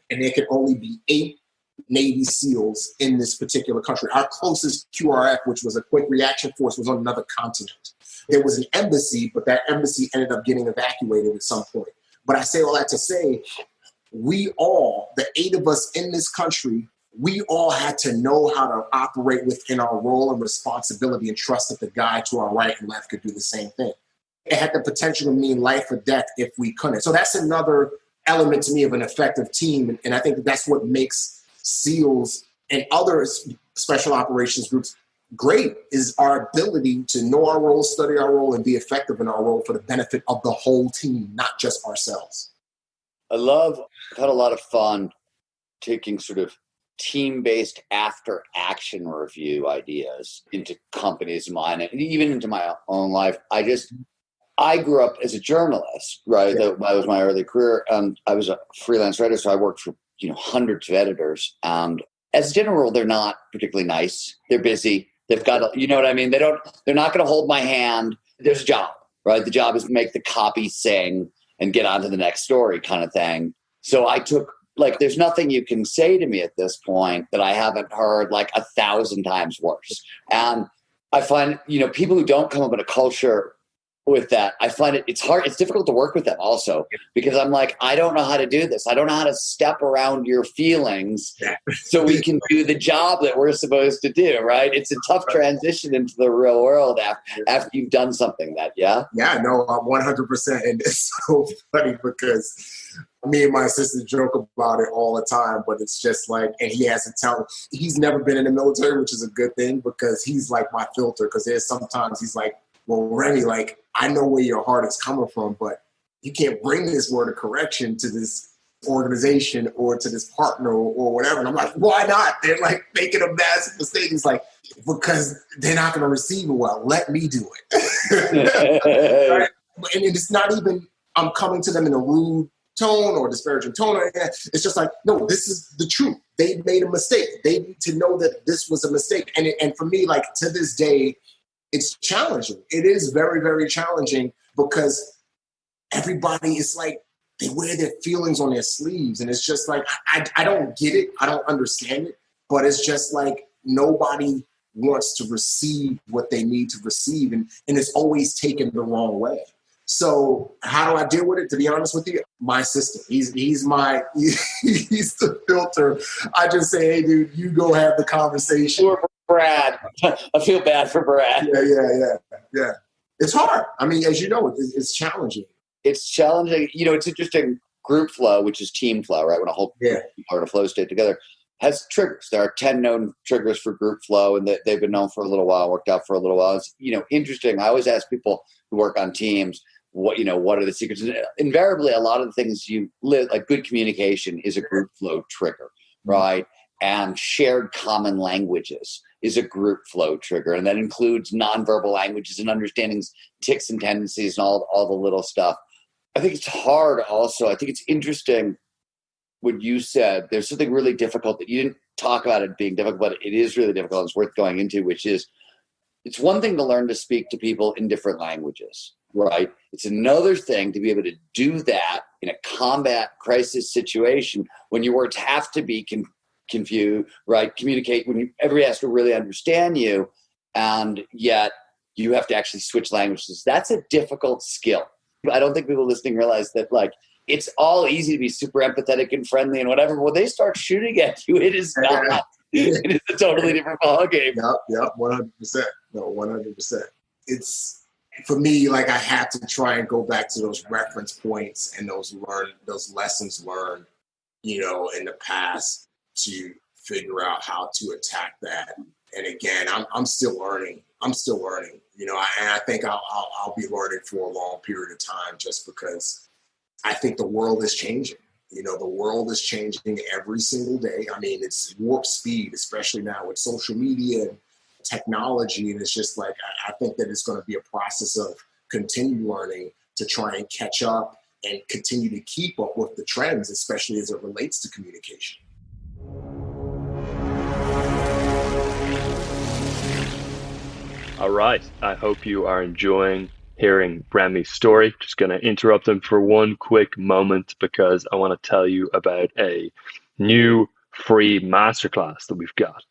S1: and there could only be 8 Navy SEALs in this particular country. Our closest QRF, which was a quick reaction force, was on another continent. There was an embassy, but that embassy ended up getting evacuated at some point. But I say all that to say, we all, the 8 of us in this country, we all had to know how to operate within our role and responsibility and trust that the guy to our right and left could do the same thing. It had the potential to mean life or death if we couldn't. So that's another element to me of an effective team. And I think that's what makes SEALs and other special operations groups great, is our ability to know our role, study our role, and be effective in our role for the benefit of the whole team, not just ourselves.
S4: I've had a lot of fun taking sort of team-based after action review ideas into companies of mine and even into my own life. I grew up as a journalist, right?
S1: Yeah.
S4: That was my early career. I was a freelance writer, so I worked for hundreds of editors. And as a general rule, they're not particularly nice. They're busy. They've got, you know what I mean? They're not going to hold my hand. There's a job, right? The job is to make the copy sing and get on to the next story kind of thing. So I took, there's nothing you can say to me at this point that I haven't heard 1,000 times worse. And I find, people who don't come up in a culture with that. I find it's hard. It's difficult to work with them also because I'm like, I don't know how to do this. I don't know how to step around your feelings so we can do the job that we're supposed to do, right? It's a tough transition into the real world after you've done something that, yeah?
S1: Yeah, no, 100%. And it's so funny because me and my sister joke about it all the time, but it's just like, and he has to tell, he's never been in the military, which is a good thing because he's like my filter because there's sometimes he's like, well, Remi, like, I know where your heart is coming from, but you can't bring this word of correction to this organization or to this partner or whatever. And I'm like, why not? They're like making a massive mistake. It's like, because they're not going to receive it well. Let me do it. Right? And it's not even, I'm coming to them in a rude tone or disparaging tone or anything. It's just like, no, this is the truth. They made a mistake. They need to know that this was a mistake. And for me, like to this day, it's challenging. It is very, very challenging because everybody is like, they wear their feelings on their sleeves. And it's just like, I don't get it. I don't understand it. But it's just like nobody wants to receive what they need to receive. And it's always taken the wrong way. So how do I deal with it? To be honest with you, my system. He's he's the filter. I just say, hey, dude, you go have the conversation.
S4: Poor Brad. I feel bad for Brad.
S1: Yeah. It's hard. I mean, as you know, it's challenging.
S4: It's challenging. You know, it's interesting. Group flow, which is team flow, right? When a whole group of people are in a flow state together, has triggers. There are 10 known triggers for group flow, and they've been known for a little while, worked out for a little while. It's, you know, interesting. I always ask people who work on teams, what are the secrets? And invariably, a lot of the things you live, like good communication is a group flow trigger, right? And shared common languages is a group flow trigger. And that includes nonverbal languages and understandings, tics and tendencies and all the little stuff. I think it's hard also. I think it's interesting what you said. There's something really difficult that you didn't talk about it being difficult, but it is really difficult. It's worth going into, which is it's one thing to learn to speak to people in different languages, right? It's another thing to be able to do that in a combat crisis situation when your words have to be confused, right? Communicate when everybody has to really understand you, and yet you have to actually switch languages. That's a difficult skill. I don't think people listening realize that, like, it's all easy to be super empathetic and friendly and whatever. But when they start shooting at you, it is not. It is a totally different ballgame.
S1: Yep, 100%. No, 100%. It's, for me, like, I have to try and go back to those reference points and those lessons learned, you know, in the past to figure out how to attack that. And again, I'm still learning. You know, and I think I'll be learning for a long period of time just because I think the world is changing. You know, the world is changing every single day. I mean, it's warp speed, especially now with social media and technology. And it's just like, I think that it's going to be a process of continued learning to try and catch up and continue to keep up with the trends, especially as it relates to communication.
S3: All right. I hope you are enjoying hearing Remi's story. Just going to interrupt him for one quick moment because I want to tell you about a new free masterclass that we've got.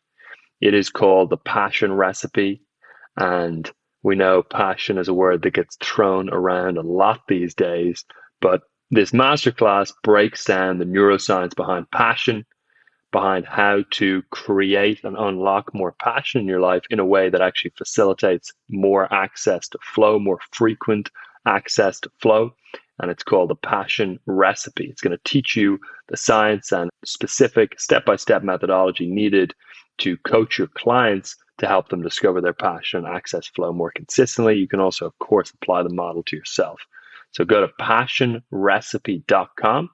S3: It is called The Passion Recipe. And we know passion is a word that gets thrown around a lot these days. But this masterclass breaks down the neuroscience behind passion, behind how to create and unlock more passion in your life in a way that actually facilitates more access to flow, more frequent access to flow. And it's called the Passion Recipe. It's going to teach you the science and specific step-by-step methodology needed to coach your clients to help them discover their passion and access flow more consistently. You can also, of course, apply the model to yourself. So go to passionrecipe.com.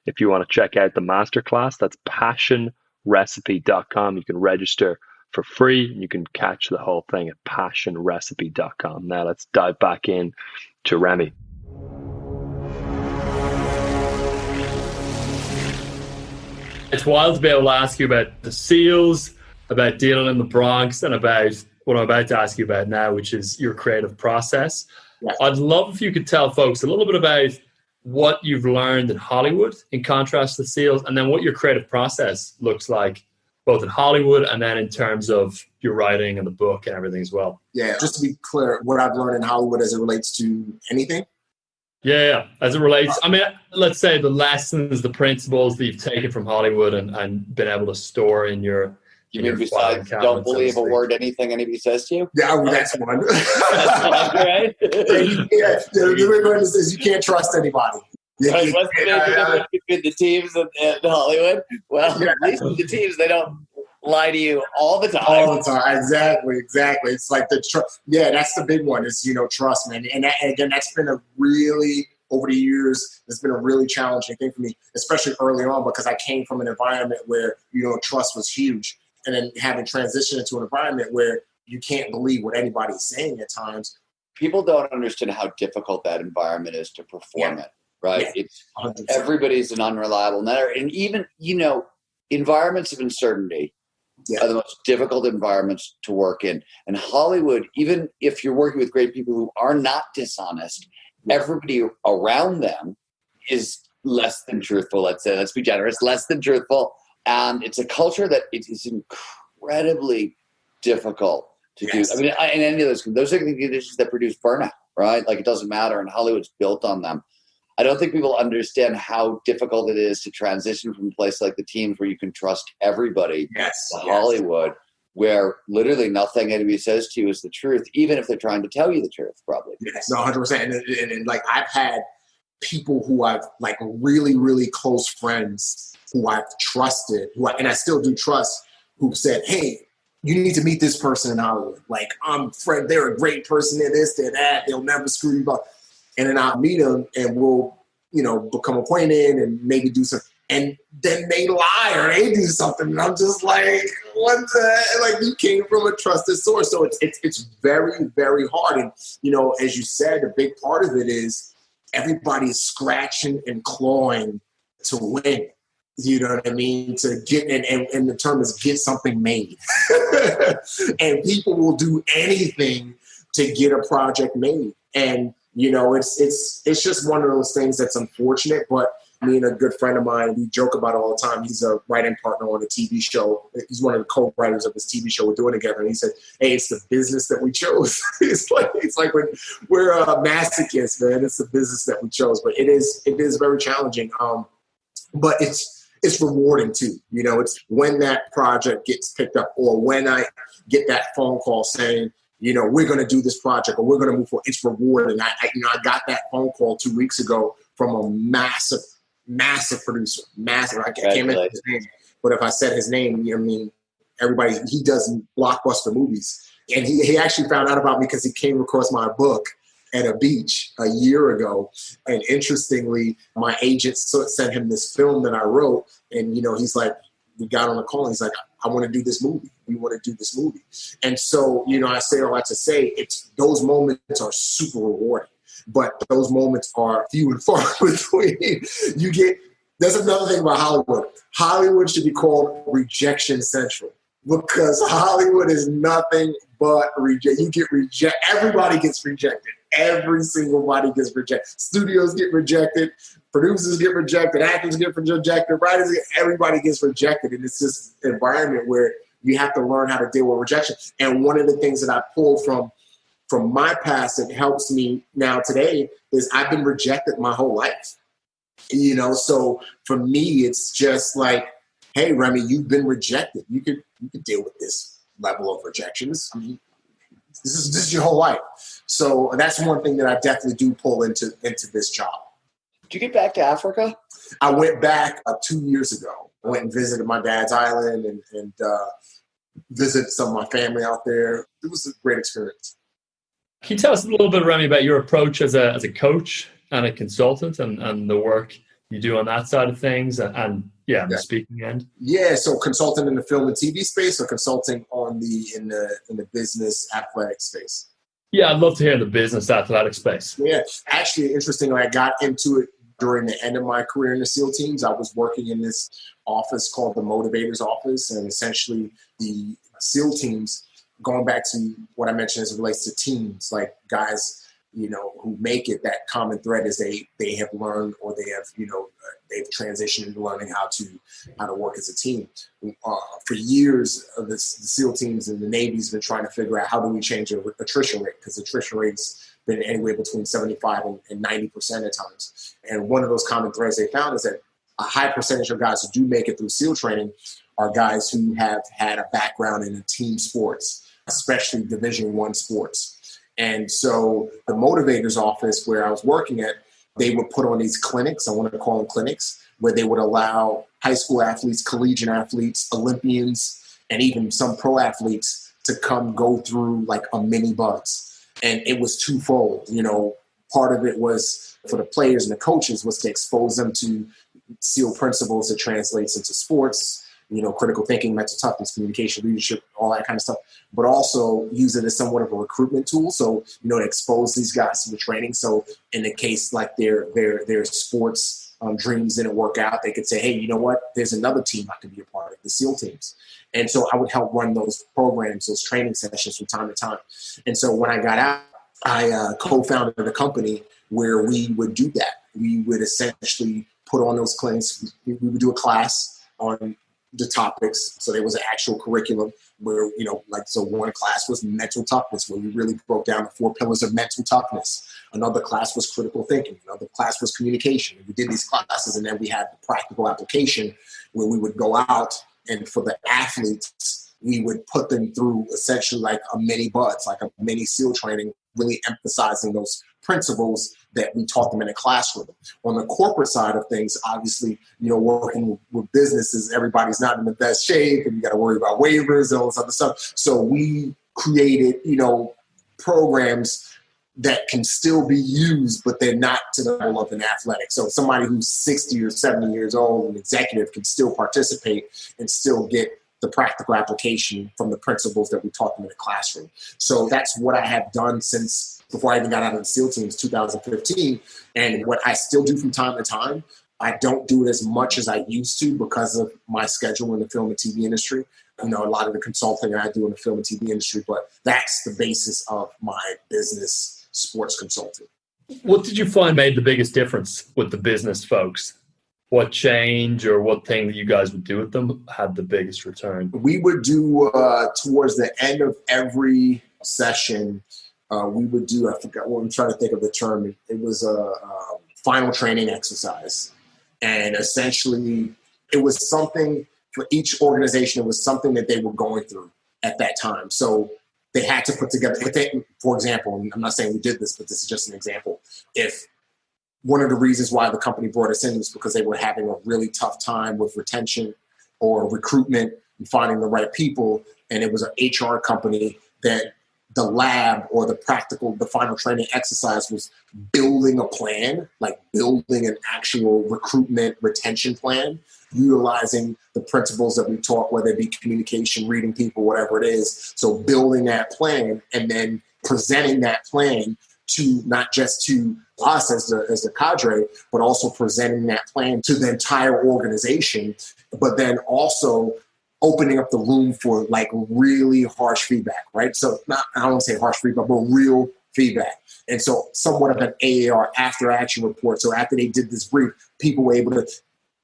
S3: If you want to check out the masterclass, that's passionrecipe.com. You can register for free and you can catch the whole thing at passionrecipe.com. Now let's dive back in to Remi.
S5: It's wild to be able to ask you about the SEALs, about dealing in the Bronx, and about what I'm about to ask you about now, which is your creative process.
S1: Yes.
S5: I'd love if you could tell folks a little bit about what you've learned in Hollywood in contrast to SEALs, and then what your creative process looks like both in Hollywood and then in terms of your writing and the book and everything as well.
S1: Yeah, just to be clear, what I've learned in Hollywood as it relates to anything.
S5: Yeah. As it relates, I mean, let's say the lessons, the principles that you've taken from Hollywood and been able to store in your.
S4: You mean besides don't believe a word anything anybody says to you?
S1: Yeah, that's one.
S4: That's one, right?
S1: The one says you can't trust anybody.
S4: Right, what's the major difference between the teams in Hollywood? Well, at least with the teams, they don't lie to you all the time.
S1: All the time, exactly. It's like the trust. Yeah, that's the big one. Is trust, man. And again, that's been a really over the years. It's been a really challenging thing for me, especially early on, because I came from an environment where trust was huge, and then having transitioned into an environment where you can't believe what anybody's saying at times.
S4: People don't understand how difficult that environment is to perform it. Right.
S1: Yeah,
S4: it's 100%. Everybody's an unreliable matter. And even, environments of uncertainty are the most difficult environments to work in. And Hollywood, even if you're working with great people who are not dishonest, everybody around them is less than truthful. Let's be generous, less than truthful. And it's a culture that it is incredibly difficult to do. I mean, in any of those are the conditions that produce burnout, right? Like, it doesn't matter. And Hollywood's built on them. I don't think people understand how difficult it is to transition from a place like the teams where you can trust everybody to Hollywood, where literally nothing anybody says to you is the truth, even if they're trying to tell you the truth, probably.
S1: Yes, no, 100%. And like, I've had people who I've like really, really close friends who I've trusted, and I still do trust, who've said, hey, you need to meet this person in Hollywood. Like, they're a great person, they're this, they're that, they'll never screw you up. And then I'll meet them and we'll, become acquainted and maybe do something. And then they lie or they do something. And I'm just like, what the, like, you came from a trusted source. So it's very, very hard. And, as you said, a big part of it is everybody's scratching and clawing to win. You know what I mean? To get, and the term is get something made. And people will do anything to get a project made. And, it's just one of those things that's unfortunate, but me and a good friend of mine, we joke about it all the time. He's a writing partner on a TV show. He's one of the co-writers of this TV show we're doing together. And he said, hey, it's the business that we chose. it's like when we're masochists, man. It's the business that we chose. But it is very challenging. But it's rewarding too. It's when that project gets picked up or when I get that phone call saying, we're going to do this project or we're going to move forward. It's rewarding. I got that phone call 2 weeks ago from a massive producer. Massive. I can't mention his name, but if I said his name, everybody, he does blockbuster movies. And he actually found out about me because he came across my book at a beach a year ago. And interestingly, my agent sent him this film that I wrote. And, he's like, we got on the call and he's like, I want to do this movie. We want to do this movie. And so, I say all that to say those moments are super rewarding, but those moments are few and far between. There's another thing about Hollywood. Hollywood should be called Rejection Central because Hollywood is nothing but reject. You get rejected. Everybody gets rejected. Every single body gets rejected. Studios get rejected. Producers get rejected. Actors get rejected. Writers everybody gets rejected. And it's this environment where you have to learn how to deal with rejection. And one of the things that I pull from my past that helps me now today is I've been rejected my whole life. So for me, it's just like, hey, Remi, you've been rejected. You could deal with this level of rejections. This is your whole life. So that's one thing that I definitely do pull into this job.
S4: Did you get back to Africa?
S1: I went back 2 years ago. I went and visited my dad's island and visited some of my family out there. It was a great experience.
S5: Can you tell us a little bit, Remi, about your approach as a coach and a consultant and the work you do on that side of things and the speaking end? Yeah,
S1: so consulting in the film and TV space or consulting in the business athletic space?
S5: Yeah, I'd love to hear the business athletic space.
S1: Yeah, actually, interestingly, I got into it during the end of my career in the SEAL teams. I was working in this office called the Motivators Office, and essentially the SEAL teams, going back to what I mentioned as it relates to teams, like guys who make it, that common thread is they have learned, or they have, they've transitioned into learning how to work as a team. For years, the SEAL teams and the Navy's been trying to figure out how do we change the attrition rate, because attrition rate's been anywhere between 75 and 90% at times. And one of those common threads they found is that a high percentage of guys who do make it through SEAL training are guys who have had a background in team sports, especially Division I sports. And so the motivators office where I was working at, they would put on these clinics, I want to call them clinics, where they would allow high school athletes, collegiate athletes, Olympians, and even some pro athletes to come go through like a mini buzz. And it was twofold. Part of it was for the players and the coaches was to expose them to SEAL principles that translates into sports, critical thinking, mental toughness, communication, leadership, all that kind of stuff, but also use it as somewhat of a recruitment tool. So, to expose these guys to the training. So in the case like their sports dreams didn't work out, they could say, hey, you know what, there's another team I could be a part of, the SEAL teams. And so I would help run those programs, those training sessions from time to time. And so when I got out, I co-founded a company where we would do that. We would essentially put on those clinics. We would do a class on the topics. So there was an actual curriculum where, so one class was mental toughness, where we really broke down the 4 pillars of mental toughness. Another class was critical thinking. Another class was communication. And we did these classes, and then we had the practical application where we would go out, and for the athletes, we would put them through essentially like a mini BUDS, like a mini SEAL training, really emphasizing those principles that we taught them in a classroom. On the corporate side of things, obviously, working with businesses, everybody's not in the best shape, and you got to worry about waivers and all this other stuff. So we created, programs that can still be used, but they're not to the level of an athletic. So somebody who's 60 or 70 years old, an executive, can still participate and still get the practical application from the principles that we taught them in the classroom. So that's what I have done since before I even got out of the SEAL teams, 2015. And what I still do from time to time, I don't do it as much as I used to because of my schedule in the film and TV industry. A lot of the consulting I do in the film and TV industry, but that's the basis of my business, sports consulting.
S5: What did you find made the biggest difference with the business folks? What change or what thing that you guys would do with them had the biggest return?
S1: We would do towards the end of every session, we would do, I forgot what I'm trying to think of the term. It was a final training exercise. And essentially it was something for each organization. It was something that they were going through at that time. So they had to put together, for example, and I'm not saying we did this, but this is just an example. If one of the reasons why the company brought us in was because they were having a really tough time with retention or recruitment and finding the right people. And it was an HR company that the lab or the final training exercise was building a plan, like building an actual recruitment retention plan, utilizing the principles that we taught, whether it be communication, reading people, whatever it is. So building that plan and then presenting that plan to not just to us as the cadre, but also presenting that plan to the entire organization, but then also opening up the room for like really harsh feedback, right? So I don't want to say harsh feedback, but real feedback. And so somewhat of an AAR, after action report. So after they did this brief, people were able to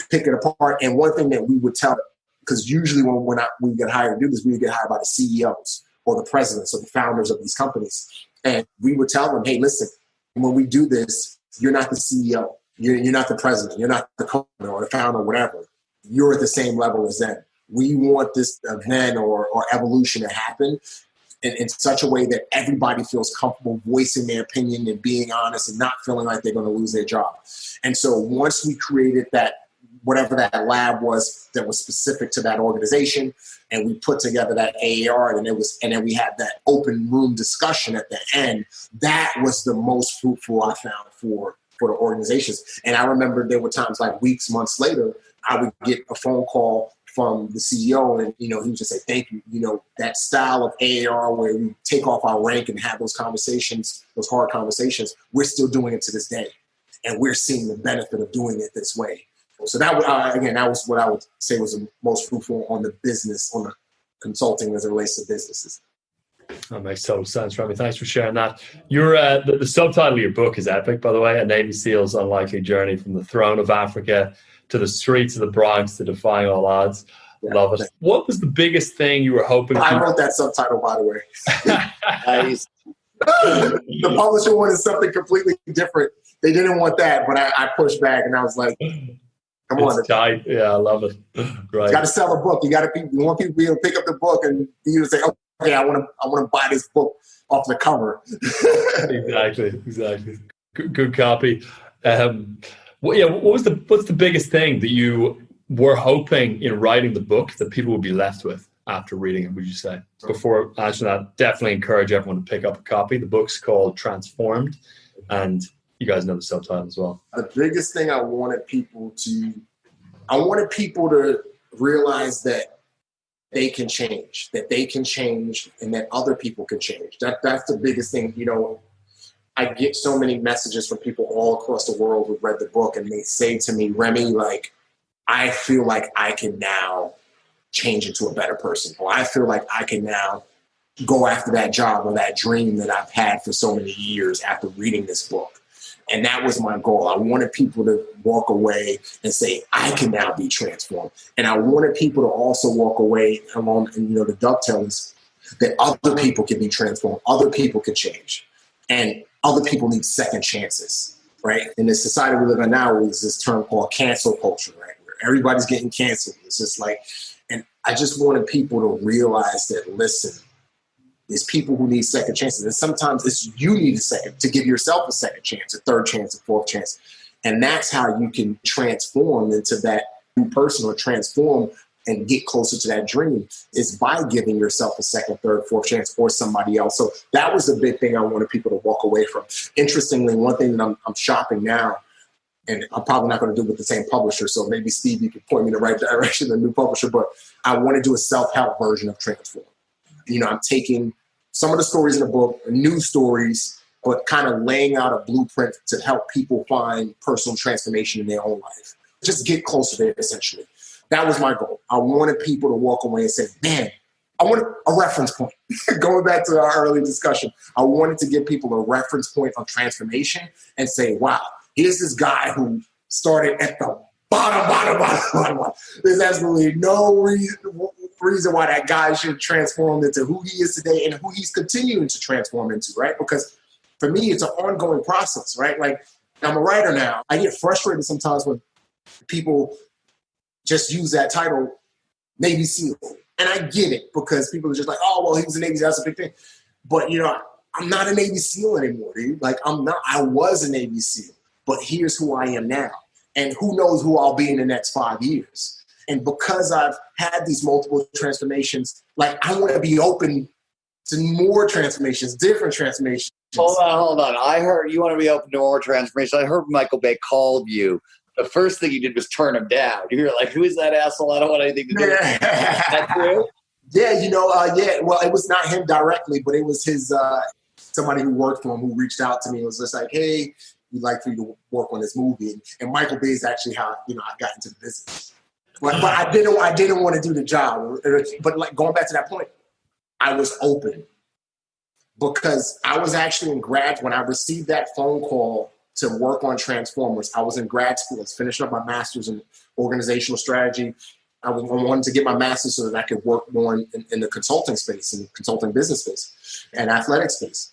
S1: pick it apart. And one thing that we would tell, because usually when we get hired to do this, we would get hired by the CEOs or the presidents or the founders of these companies. And we would tell them, hey, listen, when we do this, you're not the CEO. You're not the president. You're not the co-owner or the founder or whatever. You're at the same level as them. We want this event or evolution to happen in such a way that everybody feels comfortable voicing their opinion and being honest and not feeling like they're going to lose their job. And so once we created that, whatever that lab was that was specific to that organization, and we put together that AAR, and then we had that open room discussion at the end, that was the most fruitful I found for the organizations. And I remember there were times like weeks, months later, I would get a phone call from the CEO, and he would just say, thank you. That style of AAR where we take off our rank and have those conversations, those hard conversations, we're still doing it to this day. And we're seeing the benefit of doing it this way. So that was what I would say was the most fruitful on the business, on the consulting as it relates to businesses.
S5: That makes total sense, Remi. Thanks for sharing that. Your the subtitle of your book is epic, by the way. A Navy SEAL's unlikely journey from the throne of Africa to the streets of the Bronx to defying all odds.
S1: Yeah.
S5: Love it. What was the biggest thing you were hoping?
S1: I wrote that subtitle, by the way.
S4: Nice.
S1: The publisher wanted something completely different. They didn't want that, but I pushed back, and I was like, "Come on,
S5: it's tight." Yeah, I love it. Right.
S1: You got to sell a book. You want people to be able to pick up the book and you to say, "Okay, I want to buy this book off the cover."
S5: Exactly. Good copy. What's the biggest thing that you were hoping in writing the book that people would be left with after reading it, would you say? Before answering that, definitely encourage everyone to pick up a copy. The book's called Transformed, and you guys know the subtitle as well.
S1: The biggest thing I wanted people to realize that they can change, and that other people can change. That's the biggest thing. You know, I get so many messages from people all across the world who read the book, and they say to me, "Remi, like, I feel like I can now change into a better person, or I feel like I can now go after that job or that dream that I've had for so many years after reading this book." And that was my goal. I wanted people to walk away and say, I can now be transformed. And I wanted people to also walk away along, and the dovetail is that other people can be transformed. Other people can change. And other people need second chances, right? In the society we live in now, there's this term called cancel culture, right? Where everybody's getting canceled. It's just like, and I just wanted people to realize that, listen, there's people who need second chances. And sometimes you need to give yourself a second chance, a third chance, a fourth chance. And that's how you can transform into that new person, or transform and get closer to that dream, is by giving yourself a second, third, fourth chance, or somebody else. So that was the big thing I wanted people to walk away from. Interestingly, one thing that I'm shopping now, and I'm probably not going to do it with the same publisher, so maybe Steve, you can point me in the right direction, the new publisher, but I want to do a self-help version of Transform. I'm taking some of the stories in the book, new stories, but kind of laying out a blueprint to help people find personal transformation in their own life. Just get closer to it, essentially. That was my goal. I wanted people to walk away and say, man, I want a reference point. Going back to our early discussion, I wanted to give people a reference point on transformation and say, wow, here's this guy who started at the bottom. There's absolutely no reason why that guy should transform into who he is today and who he's continuing to transform into, right? Because for me, it's an ongoing process, right? Like, I'm a writer now. I get frustrated sometimes when people just use that title, Navy SEAL. And I get it, because people are just like, oh, well, he was a Navy SEAL, that's a big thing. But, I'm not a Navy SEAL anymore, dude. Like, I was a Navy SEAL, but here's who I am now. And who knows who I'll be in the next 5 years. And because I've had these multiple transformations, like, I want to be open to more transformations, different transformations.
S4: Hold on. I heard you want to be open to more transformations. I heard Michael Bay called you. The first thing you did was turn him down. You were like, who is that asshole? I don't want anything to do with it. Is that true?
S1: Yeah, yeah. Well, it was not him directly, but it was his somebody who worked for him who reached out to me and was just like, hey, we'd like for you to work on this movie. And Michael Bay is actually how, I got into the business. But I didn't want to do the job. But like, going back to that point, I was open, because I was actually in grad when I received that phone call to work on Transformers. I was in grad school. I was finishing up my master's in organizational strategy. I wanted to get my master's so that I could work more in the consulting space, in the consulting business space, and athletic space.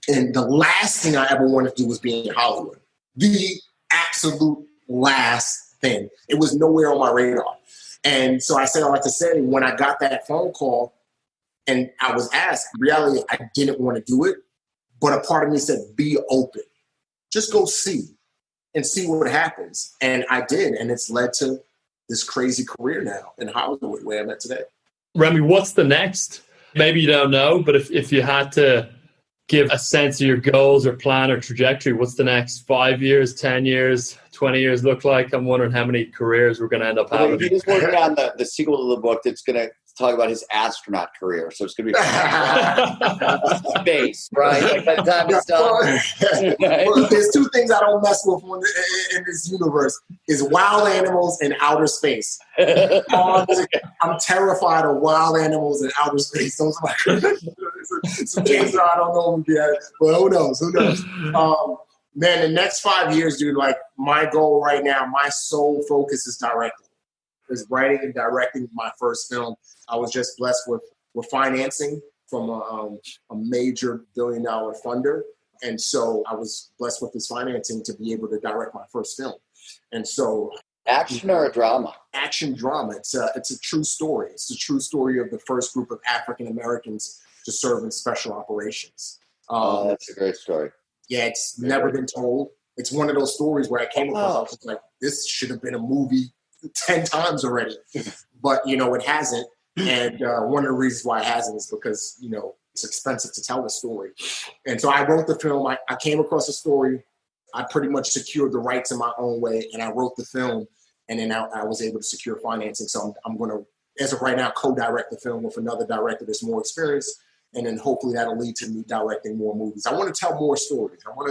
S1: And the last thing I ever wanted to do was be in Hollywood. The absolute last thing. It was nowhere on my radar. And so I said, I like to say, when I got that phone call and I was asked, reality, I didn't want to do it, but a part of me said, be open. Just go see what happens. And I did. And it's led to this crazy career now in Hollywood, where I'm at today.
S5: Remi, what's the next? Maybe you don't know, but if you had to give a sense of your goals or plan or trajectory, what's the next 5 years, 10 years, 20 years look like? I'm wondering how many careers we're going to end up having.
S4: He's working on the sequel to the book that's going to talk about his astronaut career. So it's going to be space, right? Like, by the time it's done.
S1: Well, there's two things I don't mess with in this universe, is wild animals and outer space. I'm terrified of wild animals and outer space. Those are Some chances are I don't know if we get it, but who knows? Man, the next 5 years, dude, like my goal right now, my sole focus is directing. Is writing and directing my first film. I was just blessed with financing from a major billion-dollar funder. And so I was blessed with this financing to be able to direct my first film. And so...
S4: Action or a drama?
S1: Action drama. It's a true story. It's the true story of the first group of African Americans to serve in special operations.
S4: That's a great story.
S1: Yeah, it's never been told. It's one of those stories where I came across, I was like, this should have been a movie 10 times already. But, it hasn't. And one of the reasons why it hasn't is because, it's expensive to tell the story. And so I wrote the film. I came across a story. I pretty much secured the rights in my own way, and I wrote the film, and then I was able to secure financing. So I'm going to, as of right now, co-direct the film with another director that's more experienced, and then hopefully that'll lead to me directing more movies. I want to tell more stories. All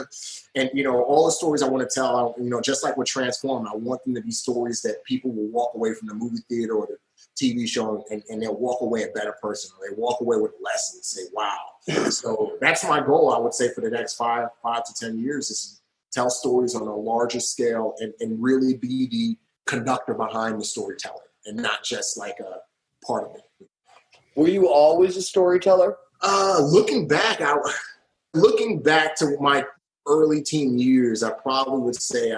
S1: the stories I want to tell, just like with Transform, I want them to be stories that people will walk away from the movie theater or the TV show and they'll walk away a better person, or they walk away with a lesson and say, wow. So that's my goal, I would say, for the next 5 to 10 years is tell stories on a larger scale and really be the conductor behind the storytelling and not just like a part of it.
S4: Were you always a storyteller?
S1: Looking back to my early teen years, I probably would say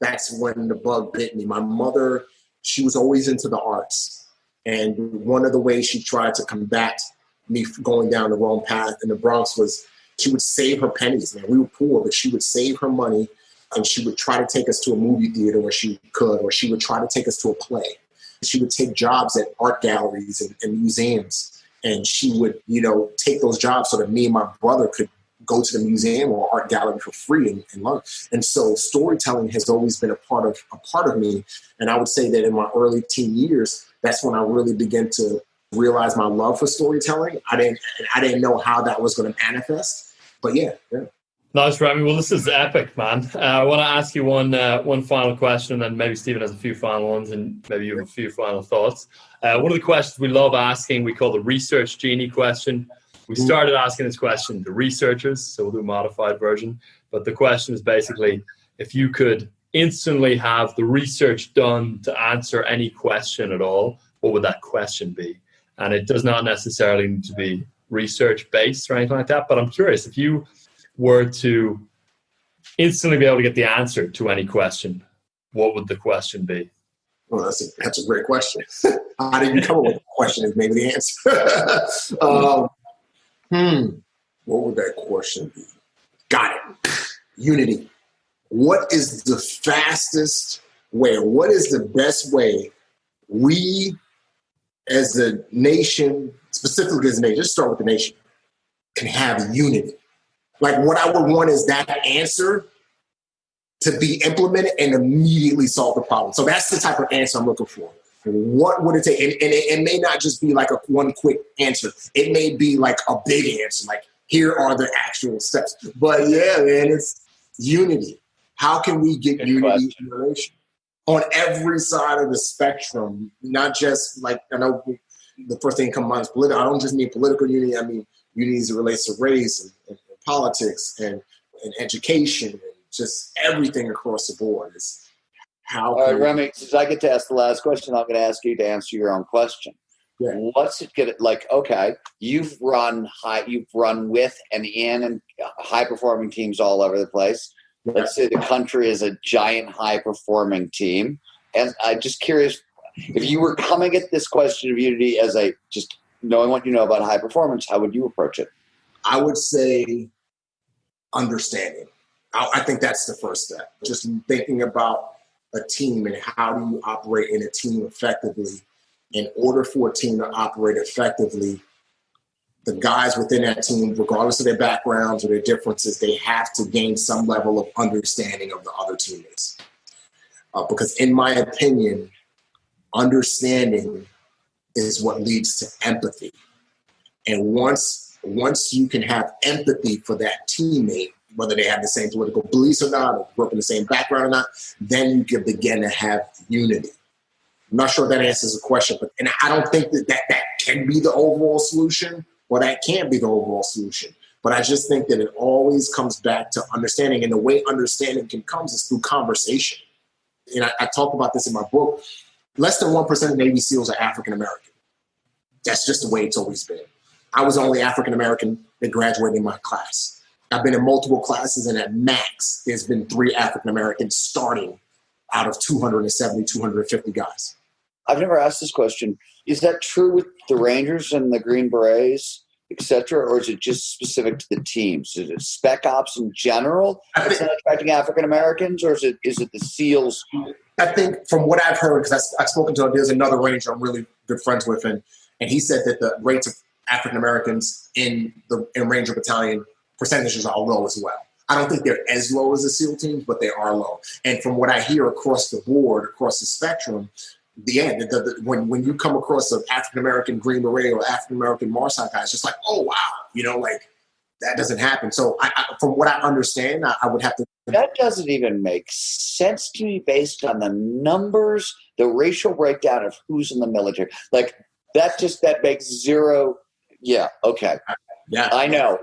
S1: that's when the bug bit me. My mother, she was always into the arts. And one of the ways she tried to combat me going down the wrong path in the Bronx was she would save her pennies. Man, we were poor, but she would save her money and she would try to take us to a movie theater where she could, or she would try to take us to a play. She would take jobs at art galleries and museums. And she would, take those jobs so that me and my brother could go to the museum or art gallery for free and learn. And so storytelling has always been a part of me. And I would say that in my early teen years, that's when I really began to realize my love for storytelling. I didn't know how that was going to manifest, but yeah.
S5: Nice, Remi. Well, this is epic, man. I want to ask you one final question, and then maybe Stephen has a few final ones, and maybe you have a few final thoughts. One of the questions we love asking, we call the Research Genie question. We started asking this question to researchers, so we'll do a modified version. But the question is basically, if you could instantly have the research done to answer any question at all, what would that question be? And it does not necessarily need to be research-based or anything like that, but I'm curious, if you were to instantly be able to get the answer to any question, what would the question be?
S1: Well, that's a great question. How did you come up with the question is maybe the answer. What would that question be? Got it. Unity. What is the fastest way? What is the best way we as a nation, specifically as a nation, just start with the nation, can have unity? Like what I would want is that answer to be implemented and immediately solve the problem. So that's the type of answer I'm looking for. What would it take? And it may not just be like one quick answer. It may be like a big answer, like here are the actual steps. But yeah, man, it's unity. How can we get unity in relation? On every side of the spectrum, not just like, I know the first thing that comes to mind is political. I don't just mean political unity. I mean unity as it relates to race and politics and education and just everything across the board. Is how.
S4: All right, Remi, since I get to ask the last question, I'm going to ask you to answer your own question.
S1: Yeah.
S4: What's it get like? Okay, you've run with and in and high performing teams all over the place. Yeah. Let's say the country is a giant high performing team, and I'm just curious if you were coming at this question of unity as a just knowing what you know about high performance, how would you approach it?
S1: I would say understanding. I think that's the first step. Just thinking about a team and how do you operate in a team effectively. In order for a team to operate effectively, the guys within that team, regardless of their backgrounds or their differences, they have to gain some level of understanding of the other teammates. Because in my opinion, understanding is what leads to empathy. And once you can have empathy for that teammate, whether they have the same political beliefs or not, or grew up in the same background or not, then you can begin to have unity. I'm not sure if that answers the question, and I don't think that can be the overall solution, well, that can't be the overall solution. But I just think that it always comes back to understanding, and the way understanding can come is through conversation. And I talk about this in my book. Less than 1% of Navy SEALs are African American. That's just the way it's always been. I was the only African American that graduated in my class. I've been in multiple classes, and at max, there's been 3 African Americans starting out of 270, 250 guys.
S4: I've never asked this question. Is that true with the Rangers and the Green Berets, et cetera, or is it just specific to the teams? Is it Spec Ops in general that's not attracting African Americans, or is it the SEALs?
S1: I think from what I've heard, because I've spoken to, there's another Ranger I'm really good friends with, and he said that the rates of African Americans in Ranger Battalion percentages are low as well. I don't think they're as low as the SEAL teams, but they are low. And from what I hear across the board, across the spectrum, when you come across an African American Green Beret or African American Marshal guy, it's just like, oh wow, like that doesn't happen. So from what I understand, I would have to.
S4: That doesn't even make sense to me based on the numbers, the racial breakdown of who's in the military. Like that makes zero. Yeah. Okay.
S1: Yeah.
S4: I know.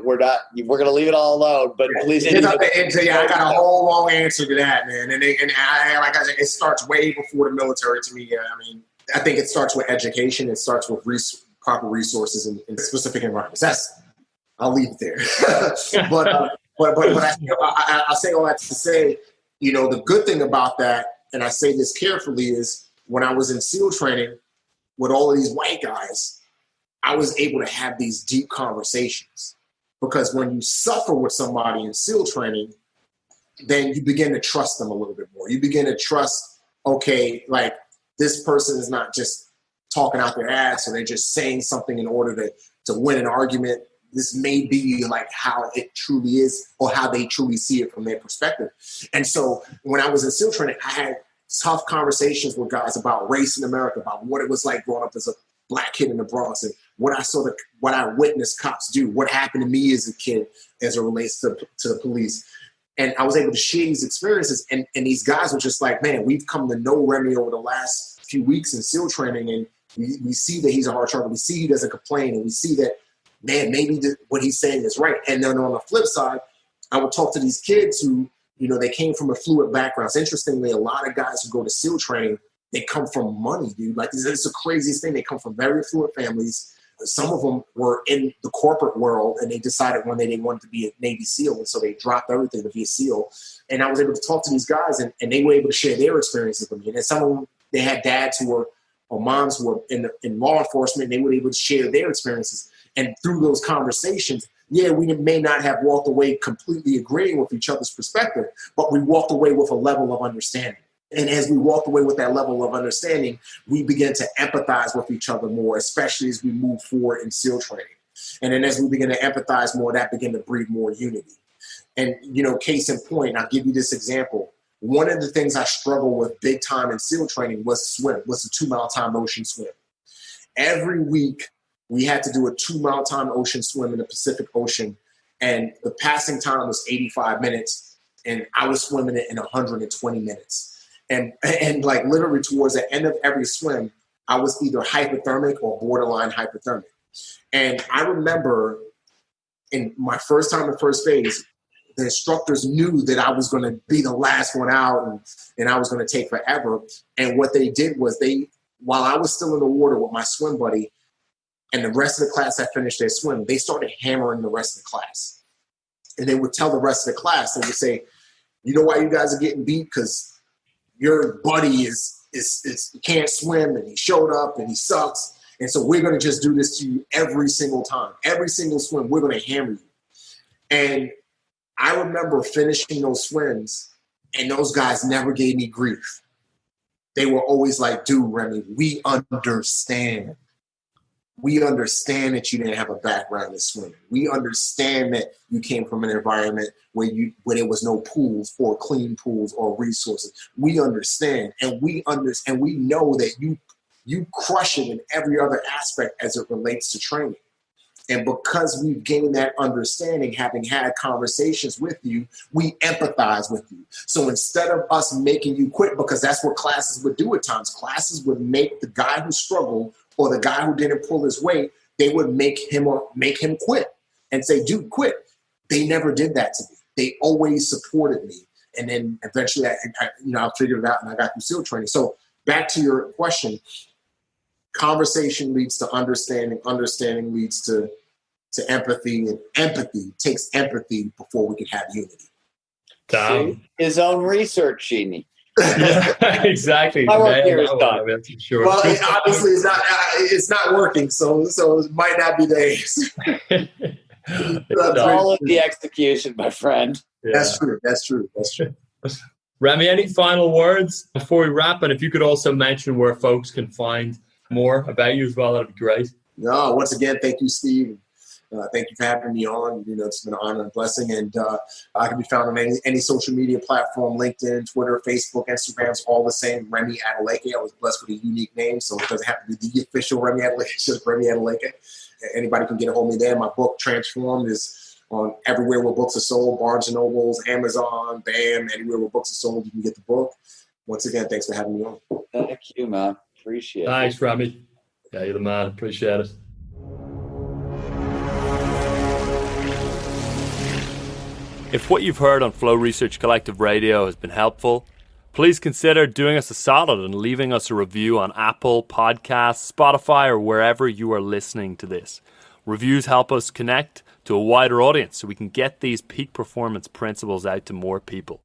S4: We're going to leave it all alone, but please.
S1: I got a whole long answer to that, man. And like I said, it starts way before the military to me. I mean, I think it starts with education. It starts with proper resources in specific environments. I'll leave it there. But I say all that to say, the good thing about that, and I say this carefully, is when I was in SEAL training with all of these white guys, I was able to have these deep conversations, because when you suffer with somebody in SEAL training, then you begin to trust them a little bit more. You begin to trust, okay, like this person is not just talking out their ass, or they're just saying something in order to win an argument. This may be like how it truly is, or how they truly see it from their perspective. And so when I was in SEAL training, I had tough conversations with guys about race in America, about what it was like growing up as a Black kid in the Bronx, and what I witnessed cops do, what happened to me as a kid as it relates to the police. And I was able to share these experiences, and these guys were just like, man, we've come to know Remi over the last few weeks in SEAL training, and we see that he's a hard charger. We see he doesn't complain, and we see that, man, maybe what he's saying is right. And then on the flip side, I would talk to these kids who, they came from affluent backgrounds. Interestingly, a lot of guys who go to SEAL training, they come from money, dude. Like, it's the craziest thing. They come from very affluent families. Some of them were in the corporate world, and they decided one day they wanted to be a Navy SEAL, and so they dropped everything to be a SEAL. And I was able to talk to these guys, and they were able to share their experiences with me. And some of them, they had dads or moms who were in law enforcement, and they were able to share their experiences. And through those conversations, we may not have walked away completely agreeing with each other's perspective, but we walked away with a level of understanding. And as we walked away with that level of understanding, we began to empathize with each other more, especially as we move forward in SEAL training. And then as we begin to empathize more, that began to breed more unity. And, case in point, I'll give you this example. One of the things I struggled with big time in SEAL training was a 2-mile time ocean swim. Every week, we had to do a 2-mile time ocean swim in the Pacific Ocean. And the passing time was 85 minutes. And I was swimming it in 120 minutes. And like literally towards the end of every swim, I was either hypothermic or borderline hypothermic. And I remember in my first time in first phase, the instructors knew that I was going to be the last one out, and I was going to take forever. And what they did was while I was still in the water with my swim buddy, and the rest of the class had finished their swim, they started hammering the rest of the class. And they would tell the rest of the class, they would say, you know why you guys are getting beat? Because your buddy is can't swim, and he showed up and he sucks. And so we're going to just do this to you every single time. Every single swim, we're going to hammer you. And I remember finishing those swims, and those guys never gave me grief. They were always like, dude, Remi, we understand. We understand that you didn't have a background in swimming. We understand that you came from an environment where there was no pools or clean pools or resources. We understand, and we know that you crush it in every other aspect as it relates to training. And because we've gained that understanding, having had conversations with you, we empathize with you. So instead of us making you quit, because that's what classes would do at times, classes would make the guy who struggled or the guy who didn't pull his weight they would make him quit and say, dude, quit. They never did that to me. They always supported me. And then eventually I figured it out and I got through SEAL training. So back to your question, conversation leads to understanding. Understanding leads to empathy, and empathy takes empathy before we can have unity.
S4: His own research, Sheeny.
S5: Yeah, exactly.
S4: My work here is done.
S5: Sure.
S1: Well, obviously it's not working, so it might not be the ace.
S4: It's all of the execution, my friend.
S1: Yeah. That's true.
S5: Remi, any final words before we wrap? And if you could also mention where folks can find more about you as well, that'd be great.
S1: No, once again, thank you, Steve. Thank you for having me on. It's been an honor and blessing. And I can be found on any social media platform, LinkedIn, Twitter, Facebook, Instagram's all the same. Remi Adeleke. I was blessed with a unique name, so it doesn't have to be the official Remi Adeleke. It's just Remi Adeleke. Anybody can get a hold of me there. My book, Transformed, is on everywhere where books are sold, Barnes & Nobles, Amazon, BAM, anywhere where books are sold, you can get the book. Once again, thanks for having me on.
S4: Thank you, man. Appreciate it.
S5: Thanks, Remi. Yeah, you're the man. Appreciate it. If what you've heard on Flow Research Collective Radio has been helpful, please consider doing us a solid and leaving us a review on Apple Podcasts, Spotify, or wherever you are listening to this. Reviews help us connect to a wider audience so we can get these peak performance principles out to more people.